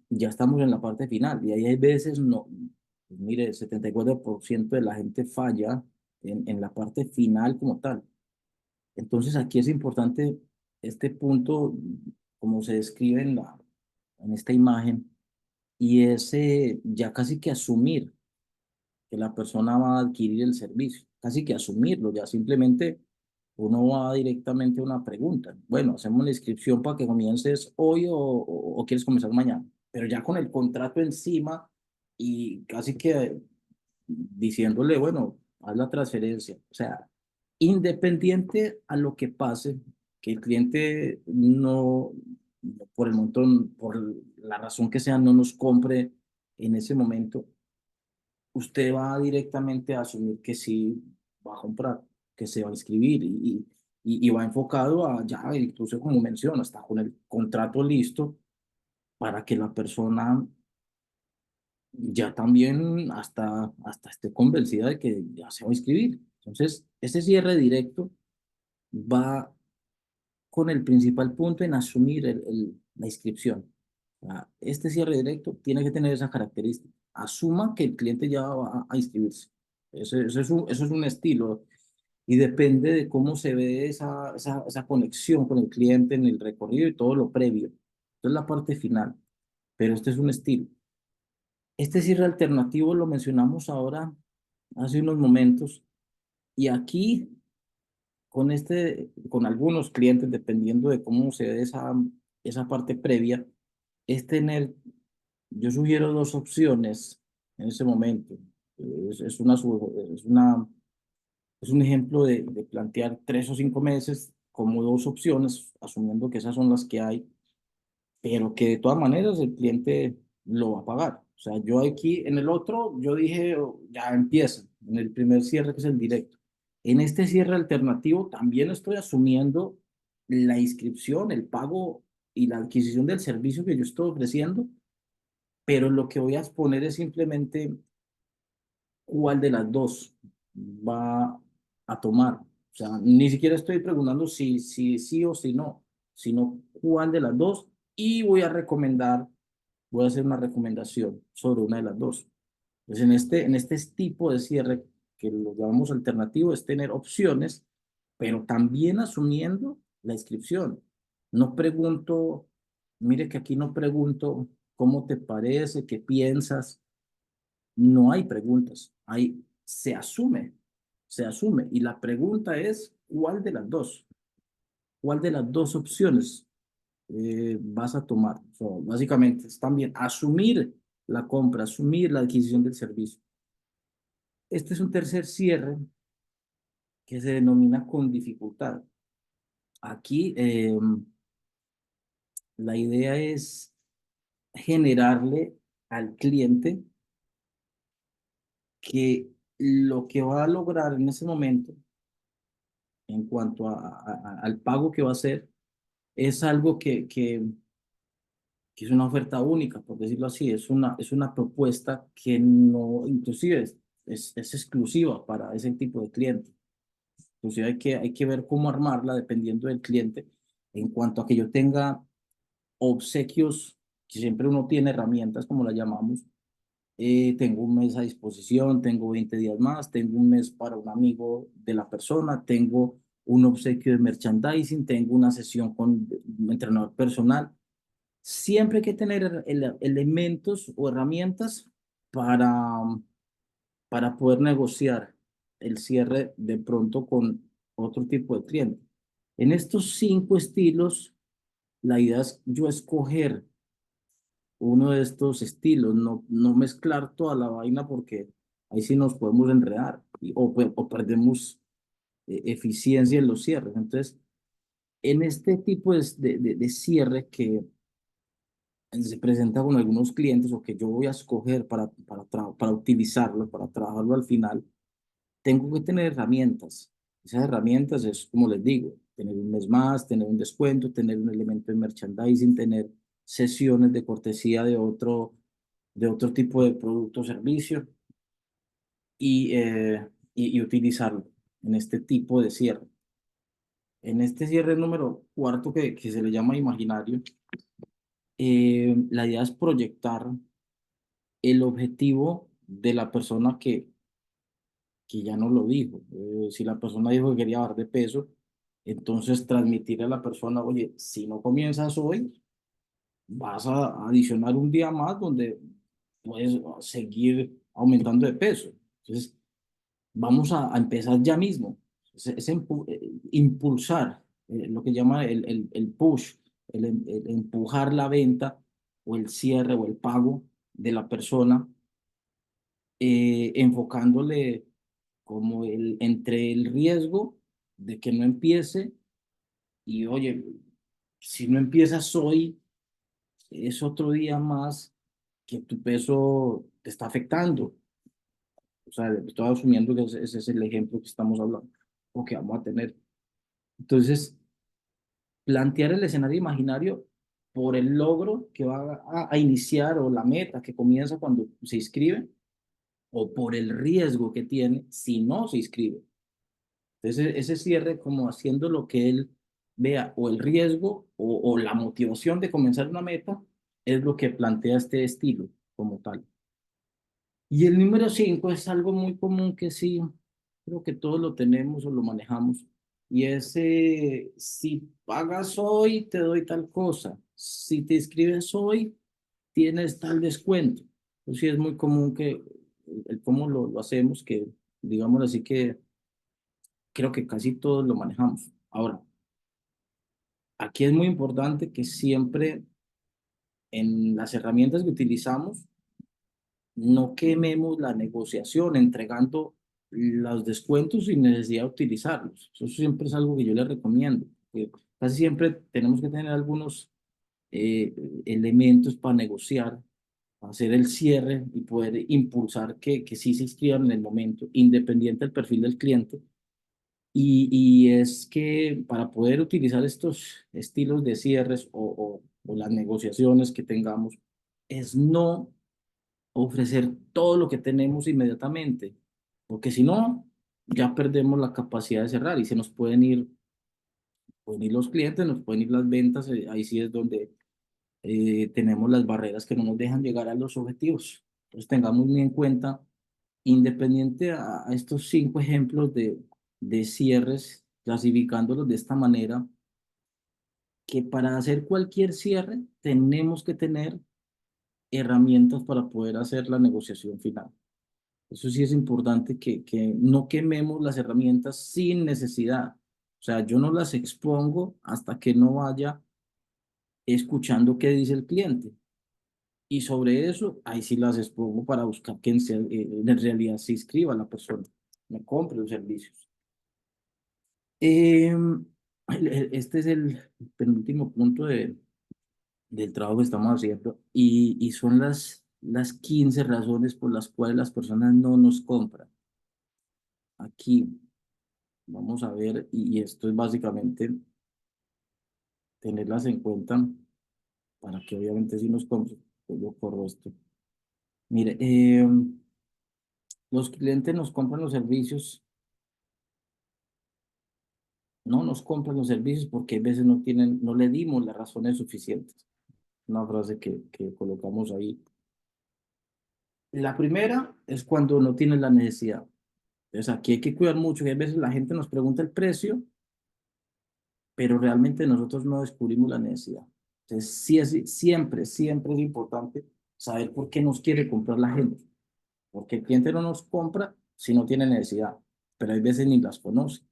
ya estamos en la parte final. Y ahí hay veces, no, pues mire, el 74% de la gente falla en la parte final como tal. Entonces aquí es importante este punto, como se describe en esta imagen, y es ya casi que asumir que la persona va a adquirir el servicio, casi que asumirlo, ya simplemente uno va directamente a una pregunta. Bueno, hacemos la inscripción para que comiences hoy o quieres comenzar mañana, pero ya con el contrato encima y casi que diciéndole, bueno, haz la transferencia. O sea, independiente a lo que pase, que el cliente no, por el montón, por la razón que sea, no nos compre en ese momento, usted va directamente a asumir que sí va a comprar, que se va a inscribir y va enfocado a ya, incluso como menciona, está con el contrato listo para que la persona ya también hasta esté convencida de que ya se va a inscribir. Entonces, ese cierre directo va con el principal punto en asumir la inscripción. Este cierre directo tiene que tener esa característica. Asuma que el cliente ya va a inscribirse. Eso es un estilo y depende de cómo se ve esa conexión con el cliente en el recorrido y todo lo previo. Esto es la parte final, pero este es un estilo. Este cierre alternativo lo mencionamos ahora hace unos momentos y aquí con algunos clientes, dependiendo de cómo se ve esa parte previa, es tener, yo sugiero dos opciones en ese momento. Es una, es un ejemplo de plantear 3 o 5 meses como dos opciones, asumiendo que esas son las que hay, pero que de todas maneras el cliente lo va a pagar. O sea, yo aquí en el otro, yo dije, oh, ya empieza, en el primer cierre que es el directo. En este cierre alternativo también estoy asumiendo la inscripción, el pago y la adquisición del servicio que yo estoy ofreciendo, pero lo que voy a exponer es simplemente cuál de las dos va a tomar. O sea, ni siquiera estoy preguntando si sí o si no, sino cuál de las dos y voy a hacer una recomendación sobre una de las dos. Entonces, en este tipo de cierre, que lo llamamos alternativo, es tener opciones, pero también asumiendo la inscripción. No pregunto, mire que aquí no pregunto cómo te parece, qué piensas, no hay preguntas, se asume. Y la pregunta es, ¿cuál de las dos? ¿Cuál de las dos opciones vas a tomar? Básicamente es también asumir la compra, asumir la adquisición del servicio. Este es un tercer cierre que se denomina con dificultad. Aquí la idea es generarle al cliente que lo que va a lograr en ese momento en cuanto al pago que va a hacer es algo que es una oferta única, por decirlo así, es una propuesta que no, inclusive es exclusiva para ese tipo de cliente. Inclusive hay que ver cómo armarla dependiendo del cliente en cuanto a que yo tenga obsequios, que siempre uno tiene herramientas, como la llamamos. Tengo un mes a disposición, tengo 20 días más, tengo un mes para un amigo de la persona, tengo un obsequio de merchandising, tengo una sesión con un entrenador personal. Siempre hay que tener elementos o herramientas para, para poder negociar el cierre de pronto con otro tipo de cliente. En estos 5 estilos, la idea es yo escoger uno de estos estilos, no mezclar toda la vaina porque ahí sí nos podemos enredar o perdemos eficiencia en los cierres. Entonces, en este tipo de cierre que se presenta con algunos clientes o que yo voy a escoger para utilizarlo, para trabajarlo al final, tengo que tener herramientas. Esas herramientas es, como les digo, tener un mes más, tener un descuento, tener un elemento de merchandising, tener sesiones de cortesía de otro tipo de producto o servicio y utilizarlo en este tipo de cierre. En este cierre número cuarto que se le llama imaginario, la idea es proyectar el objetivo de la persona que ya no lo dijo. Si la persona dijo que quería bajar de peso, entonces transmitirle a la persona, oye, si no comienzas hoy, vas a adicionar un día más donde puedes seguir aumentando de peso. Entonces, vamos a empezar ya mismo. Impulsar, lo que llama el push, el empujar la venta o el cierre o el pago de la persona, enfocándole como entre el riesgo de que no empiece y, oye, si no empiezas hoy, es otro día más que tu peso te está afectando. O sea, estoy asumiendo que ese es el ejemplo que estamos hablando o que vamos a tener. Entonces, plantear el escenario imaginario por el logro que va a iniciar o la meta que comienza cuando se inscribe o por el riesgo que tiene si no se inscribe. Entonces, ese cierre como haciendo lo que él vea o el riesgo o la motivación de comenzar una meta es lo que plantea este estilo como tal. Y el número 5 es algo muy común que sí, creo que todos lo tenemos o lo manejamos. Y es, si pagas hoy, te doy tal cosa. Si te inscribes hoy, tienes tal descuento. Pues sí, es muy común que el cómo lo hacemos, que digamos así que creo que casi todos lo manejamos. Ahora, aquí es muy importante que siempre en las herramientas que utilizamos, no quememos la negociación entregando los descuentos sin necesidad de utilizarlos. Eso siempre es algo que yo les recomiendo. Casi siempre tenemos que tener algunos eh, elementos para negociar, para hacer el cierre y poder impulsar que sí se inscriban en el momento, independiente del perfil del cliente. Y es que para poder utilizar estos estilos de cierres o las negociaciones que tengamos, es no ofrecer todo lo que tenemos inmediatamente, porque si no, ya perdemos la capacidad de cerrar y se nos pueden ir los clientes, nos pueden ir las ventas, ahí sí es donde tenemos las barreras que no nos dejan llegar a los objetivos. Entonces tengamos muy en cuenta, independiente a estos 5 ejemplos de cierres, clasificándolos de esta manera, que para hacer cualquier cierre tenemos que tener herramientas para poder hacer la negociación final. Eso sí es importante que no quememos las herramientas sin necesidad. O sea, yo no las expongo hasta que no vaya escuchando qué dice el cliente. Y sobre eso, ahí sí las expongo para buscar que en realidad se inscriba la persona, me compre los servicios. Este es el penúltimo punto del trabajo que estamos haciendo y son las 15 razones por las cuales las personas no nos compran. Aquí vamos a ver, y esto es básicamente tenerlas en cuenta para que obviamente si nos compren, pues yo corro esto. Mire, los clientes nos compran los servicios, no nos compran los servicios porque a veces no le dimos las razones suficientes. Una frase que colocamos ahí. La primera es cuando no tienes la necesidad. Entonces aquí hay que cuidar mucho, que a veces la gente nos pregunta el precio, pero realmente nosotros no descubrimos la necesidad. Entonces, siempre es importante saber por qué nos quiere comprar la gente. Porque el cliente no nos compra si no tiene necesidad, pero hay veces ni las conoce.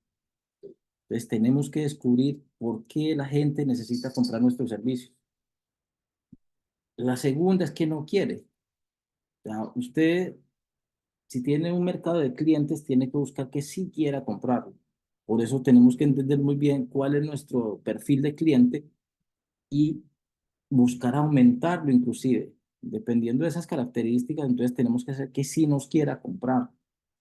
Entonces, tenemos que descubrir por qué la gente necesita comprar nuestros servicios. La segunda es que no quiere. O sea, usted, si tiene un mercado de clientes, tiene que buscar que sí quiera comprarlo. Por eso tenemos que entender muy bien cuál es nuestro perfil de cliente y buscar aumentarlo inclusive. Dependiendo de esas características, entonces tenemos que hacer que sí nos quiera comprar.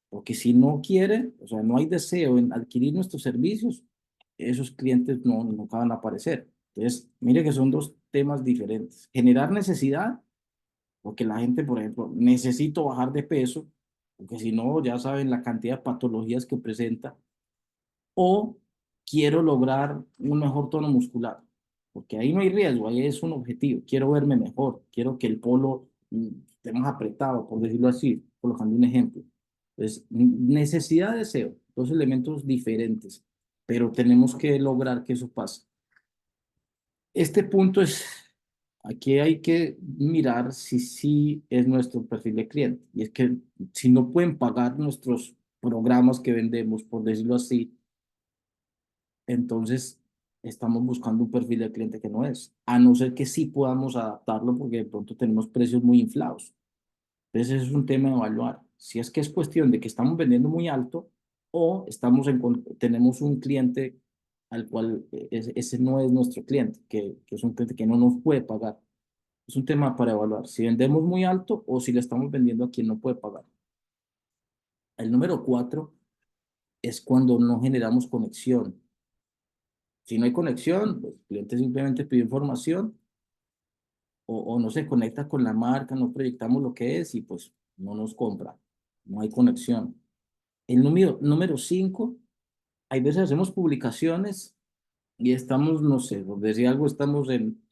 Porque si no quiere, o sea, no hay deseo en adquirir nuestros servicios, esos clientes nunca van a aparecer. Entonces, mire que son dos temas diferentes. Generar necesidad, porque la gente, por ejemplo, necesito bajar de peso, porque si no, ya saben la cantidad de patologías que presenta, o quiero lograr un mejor tono muscular, porque ahí no hay riesgo, ahí es un objetivo. Quiero verme mejor, quiero que el polo esté más apretado, por decirlo así, colocando un ejemplo. Entonces, necesidad, deseo, dos elementos diferentes, pero tenemos que lograr que eso pase. Este punto es, aquí hay que mirar si sí es nuestro perfil de cliente. Y es que si no pueden pagar nuestros programas que vendemos, por decirlo así, entonces estamos buscando un perfil de cliente que no es. A no ser que sí podamos adaptarlo porque de pronto tenemos precios muy inflados. Entonces, ese es un tema de evaluar. Si es que es cuestión de que estamos vendiendo muy alto o tenemos un cliente al cual ese no es nuestro cliente, que es un cliente que no nos puede pagar. Es un tema para evaluar si vendemos muy alto o si le estamos vendiendo a quien no puede pagar. El número cuatro es cuando no generamos conexión. Si no hay conexión, pues, el cliente simplemente pide información o no se conecta con la marca, no proyectamos lo que es y pues no nos compra. No hay conexión. El número 5, hay veces hacemos publicaciones y estamos, no sé, por decir algo, estamos en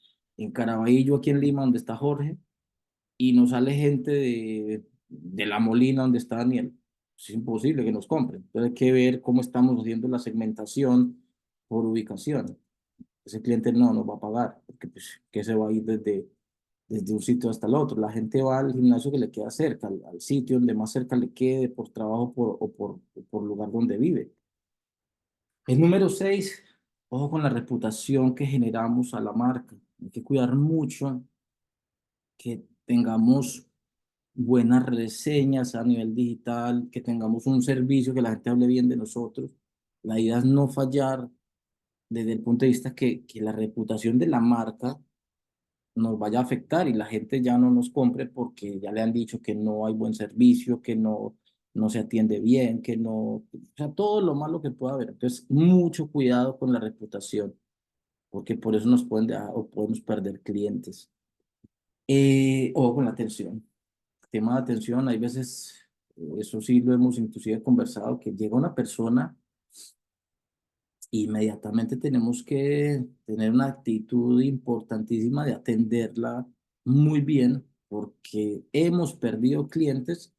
Caraballo, aquí en Lima, donde está Jorge, y nos sale gente de La Molina, donde está Daniel. Es imposible que nos compren. Entonces hay que ver cómo estamos haciendo la segmentación por ubicación. Ese cliente no nos va a pagar, porque pues, que se va a ir desde un sitio hasta el otro. La gente va al gimnasio que le queda cerca, al sitio donde más cerca le quede por trabajo o por lugar donde vive. El número 6, ojo con la reputación que generamos a la marca. Hay que cuidar mucho que tengamos buenas reseñas a nivel digital, que tengamos un servicio, que la gente hable bien de nosotros. La idea es no fallar desde el punto de vista que la reputación de la marca nos vaya a afectar y la gente ya no nos compre porque ya le han dicho que no hay buen servicio, que no se atiende bien, que no, o sea, todo lo malo que pueda haber. Entonces, mucho cuidado con la reputación, porque por eso nos pueden dejar o podemos perder clientes. O con la atención. Tema de atención, hay veces, eso sí lo hemos inclusive conversado, que llega una persona, inmediatamente tenemos que tener una actitud importantísima de atenderla muy bien, porque hemos perdido clientes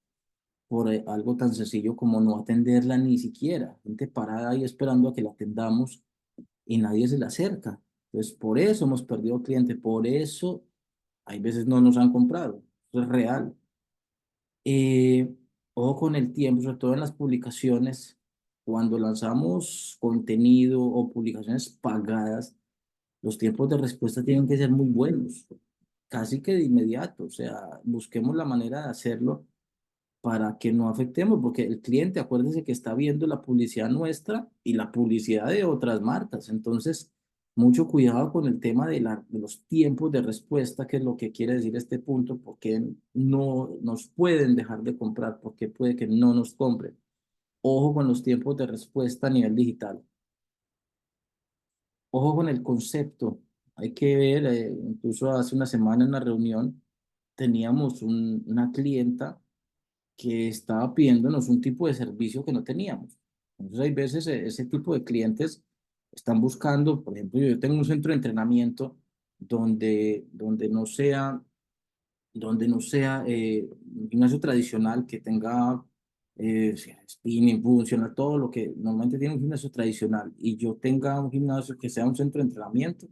por algo tan sencillo como no atenderla ni siquiera. Gente parada ahí esperando a que la atendamos y nadie se le acerca. Entonces, por eso hemos perdido clientes, por eso hay veces no nos han comprado. Eso es real. Eh, Ojo con el tiempo, sobre todo en las publicaciones, cuando lanzamos contenido o publicaciones pagadas, los tiempos de respuesta tienen que ser muy buenos, casi que de inmediato. O sea, busquemos la manera de hacerlo para que no afectemos, porque el cliente, acuérdese que está viendo la publicidad nuestra y la publicidad de otras marcas. Entonces, mucho cuidado con el tema de los tiempos de respuesta, que es lo que quiere decir este punto, porque no nos pueden dejar de comprar, porque puede que no nos compren. Ojo con los tiempos de respuesta a nivel digital. Ojo con el concepto. Hay que ver, incluso hace una semana en una reunión teníamos una clienta que estaba pidiéndonos un tipo de servicio que no teníamos. Entonces, hay veces ese tipo de clientes están buscando, por ejemplo, yo tengo un centro de entrenamiento donde no sea un gimnasio tradicional que tenga sea spinning, funcional, todo lo que normalmente tiene un gimnasio tradicional, y yo tenga un gimnasio que sea un centro de entrenamiento.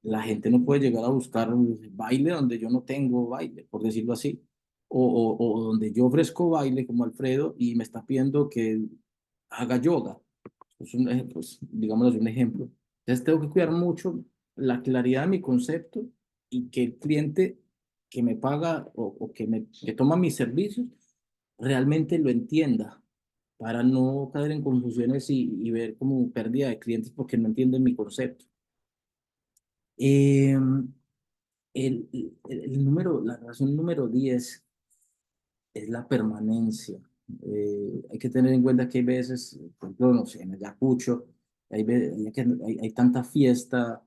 La gente no puede llegar a buscar un baile donde yo no tengo baile, por decirlo así. O donde yo ofrezco baile como Alfredo y me está pidiendo que haga yoga. Es pues, digámoslo así, un ejemplo. Entonces tengo que cuidar mucho la claridad de mi concepto y que el cliente que me paga o que toma mis servicios realmente lo entienda, para no caer en confusiones y ver como pérdida de clientes porque no entienden mi concepto. Eh, la razón número 10 es la permanencia. Hay que tener en cuenta que hay veces, por ejemplo, no sé, en Ayacucho, hay tanta fiesta,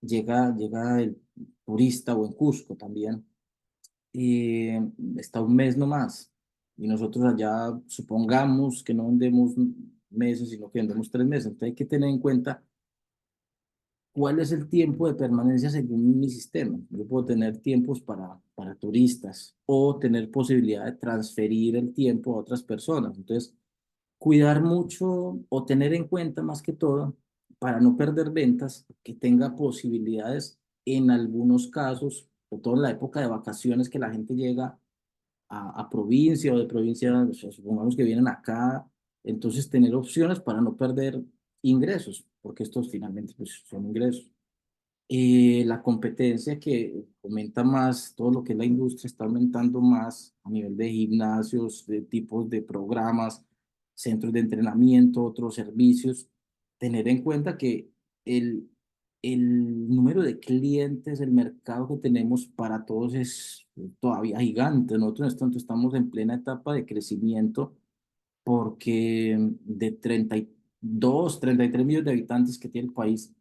llega el turista o en Cusco también, y está un mes nomás. Y nosotros allá supongamos que no vendemos meses, sino que vendemos 3 meses. Entonces hay que tener en cuenta cuál es el tiempo de permanencia según mi sistema. Yo puedo tener tiempos para turistas o tener posibilidad de transferir el tiempo a otras personas. Entonces, cuidar mucho o tener en cuenta más que todo para no perder ventas, que tenga posibilidades en algunos casos, sobre todo en la época de vacaciones que la gente llega a provincia o de provincia, o sea, supongamos que vienen acá, entonces tener opciones para no perder ingresos, porque estos finalmente pues, son ingresos. La competencia que aumenta más, todo lo que es la industria está aumentando más a nivel de gimnasios, de tipos de programas, centros de entrenamiento, otros servicios. Tener en cuenta que el, el número de clientes, el mercado que tenemos para todos es todavía gigante. Nosotros en este momento estamos en plena etapa de crecimiento porque de 33 millones de habitantes que tiene el país,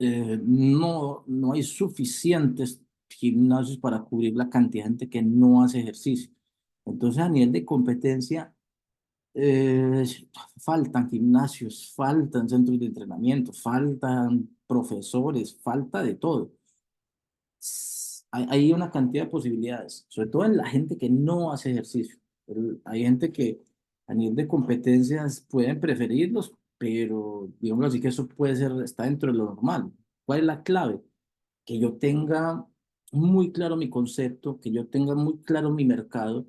no hay suficientes gimnasios para cubrir la cantidad de gente que no hace ejercicio. Entonces, a nivel de competencia, eh, faltan gimnasios, faltan centros de entrenamiento, faltan profesores, falta de todo. Hay una cantidad de posibilidades, sobre todo en la gente que no hace ejercicio. Hay gente que a nivel de competencias pueden preferirlos, pero digamos así que eso puede ser, está dentro de lo normal. ¿Cuál es la clave? Que yo tenga muy claro mi concepto, que yo tenga muy claro mi mercado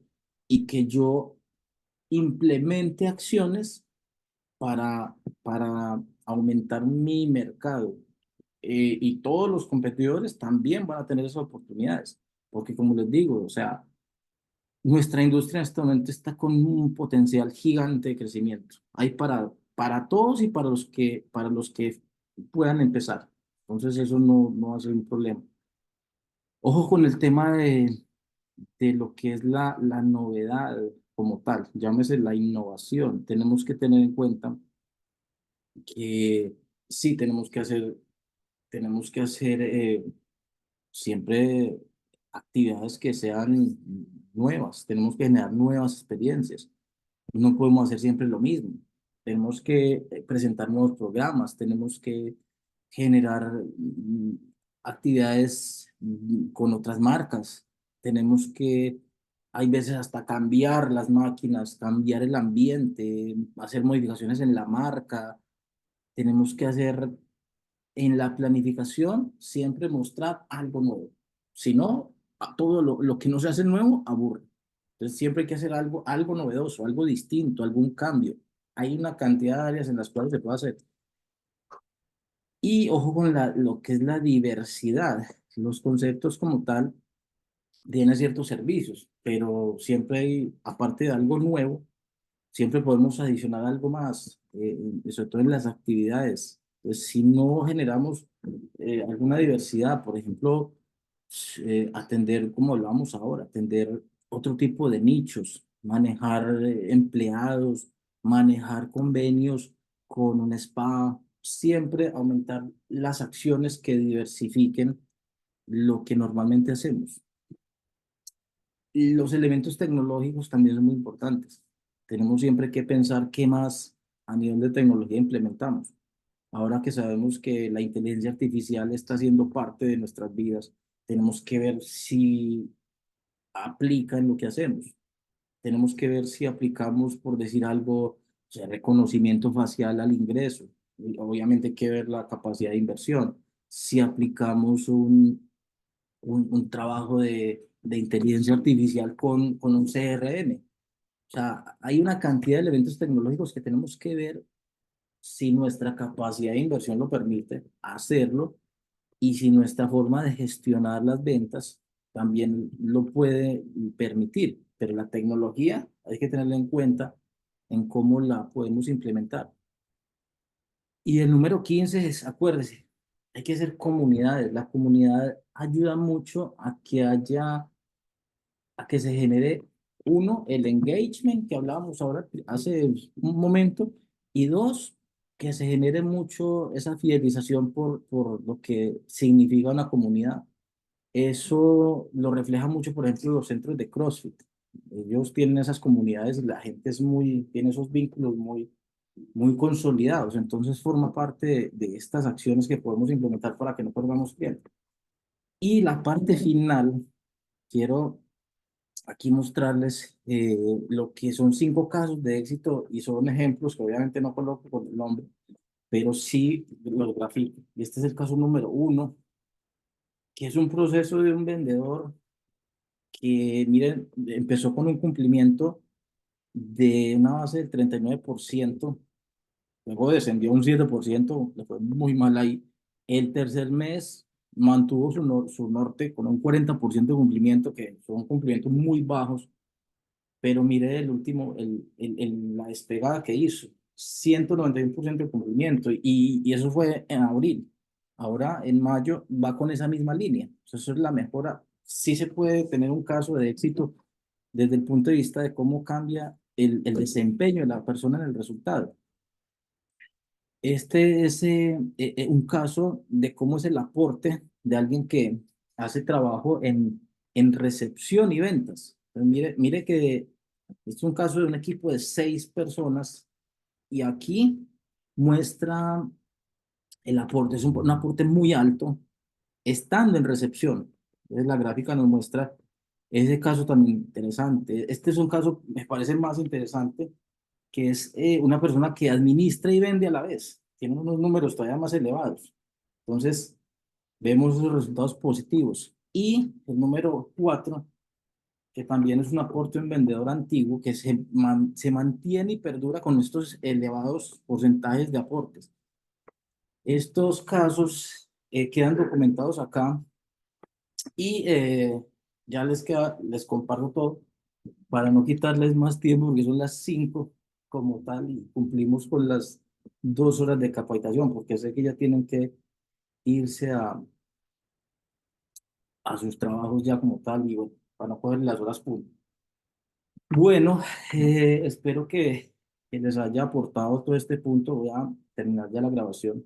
y que yo implemente acciones para aumentar mi mercado. Y todos los competidores también van a tener esas oportunidades, porque como les digo, o sea, nuestra industria en este momento está con un potencial gigante de crecimiento. Hay para todos y para los que puedan empezar. Entonces eso no va a ser un problema. Ojo con el tema de lo que es la novedad como tal, llámese la innovación. Tenemos que tener en cuenta que sí tenemos que hacer siempre actividades que sean nuevas, tenemos que generar nuevas experiencias. No podemos hacer siempre lo mismo. Tenemos que presentar nuevos programas, tenemos que generar actividades con otras marcas. Tenemos que, hay veces hasta cambiar las máquinas, cambiar el ambiente, hacer modificaciones en la marca. Tenemos que hacer en la planificación siempre mostrar algo nuevo. Si no, a todo lo que no se hace nuevo aburre. Entonces siempre hay que hacer algo novedoso, algo distinto, algún cambio. Hay una cantidad de áreas en las cuales se puede hacer. Y ojo con lo que es la diversidad. Los conceptos como tal tienen ciertos servicios, pero siempre hay, aparte de algo nuevo, siempre podemos adicionar algo más, sobre todo en las actividades. Pues si no generamos alguna diversidad, por ejemplo, atender, como hablábamos ahora, atender otro tipo de nichos, manejar empleados, manejar convenios con un spa, siempre aumentar las acciones que diversifiquen lo que normalmente hacemos. Y los elementos tecnológicos también son muy importantes. Tenemos siempre que pensar qué más a nivel de tecnología implementamos. Ahora que sabemos que la inteligencia artificial está siendo parte de nuestras vidas, tenemos que ver si aplica en lo que hacemos. Tenemos que ver si aplicamos, por decir algo, o sea, reconocimiento facial al ingreso. Y obviamente hay que ver la capacidad de inversión. Si aplicamos un trabajo de inteligencia artificial con un CRM. O sea, hay una cantidad de elementos tecnológicos que tenemos que ver si nuestra capacidad de inversión lo permite hacerlo y si nuestra forma de gestionar las ventas también lo puede permitir. Pero la tecnología hay que tenerla en cuenta en cómo la podemos implementar. Y el número 15 es, acuérdese, hay que hacer comunidades. La comunidad ayuda mucho a que se genere, uno, el engagement que hablábamos ahora hace un momento, y dos, que se genere mucho esa fidelización por lo que significa una comunidad. Eso lo refleja mucho, por ejemplo, los centros de CrossFit. Ellos tienen esas comunidades y la gente tiene esos vínculos muy consolidados. Entonces forma parte de estas acciones que podemos implementar para que no perdamos tiempo. Y la parte final, quiero aquí mostrarles lo que son 5 casos de éxito y son ejemplos que obviamente no coloco con el nombre, pero sí los grafico. Y este es el caso número 1, que es un proceso de un vendedor que, miren, empezó con un cumplimiento de una base del 39%, luego descendió un 7%, le fue muy mal ahí. El tercer mes mantuvo su norte con un 40% de cumplimiento, que son cumplimientos muy bajos, pero mire el último, la despegada que hizo, 191% de cumplimiento, y eso fue en abril. Ahora en mayo va con esa misma línea. Eso es la mejora. Sí se puede tener un caso de éxito desde el punto de vista de cómo cambia el desempeño de la persona en el resultado. Este es un caso de cómo es el aporte de alguien que hace trabajo en recepción y ventas. Entonces, mire que este es un caso de un equipo de 6 personas y aquí muestra el aporte, es un aporte muy alto estando en recepción. Entonces la gráfica nos muestra ese caso tan interesante. Este es un caso, me parece más interesante, que es una persona que administra y vende a la vez. Tiene unos números todavía más elevados. Entonces, vemos esos resultados positivos. Y el número 4, que también es un aporte en vendedor antiguo, que se mantiene y perdura con estos elevados porcentajes de aportes. Estos casos quedan documentados acá y ya les comparto todo para no quitarles más tiempo, porque son las 5 como tal y cumplimos con las 2 horas de capacitación, porque sé que ya tienen que irse a sus trabajos ya como tal y bueno, para no coger las horas punto. Bueno, espero que les haya aportado todo este punto. Voy a terminar ya la grabación.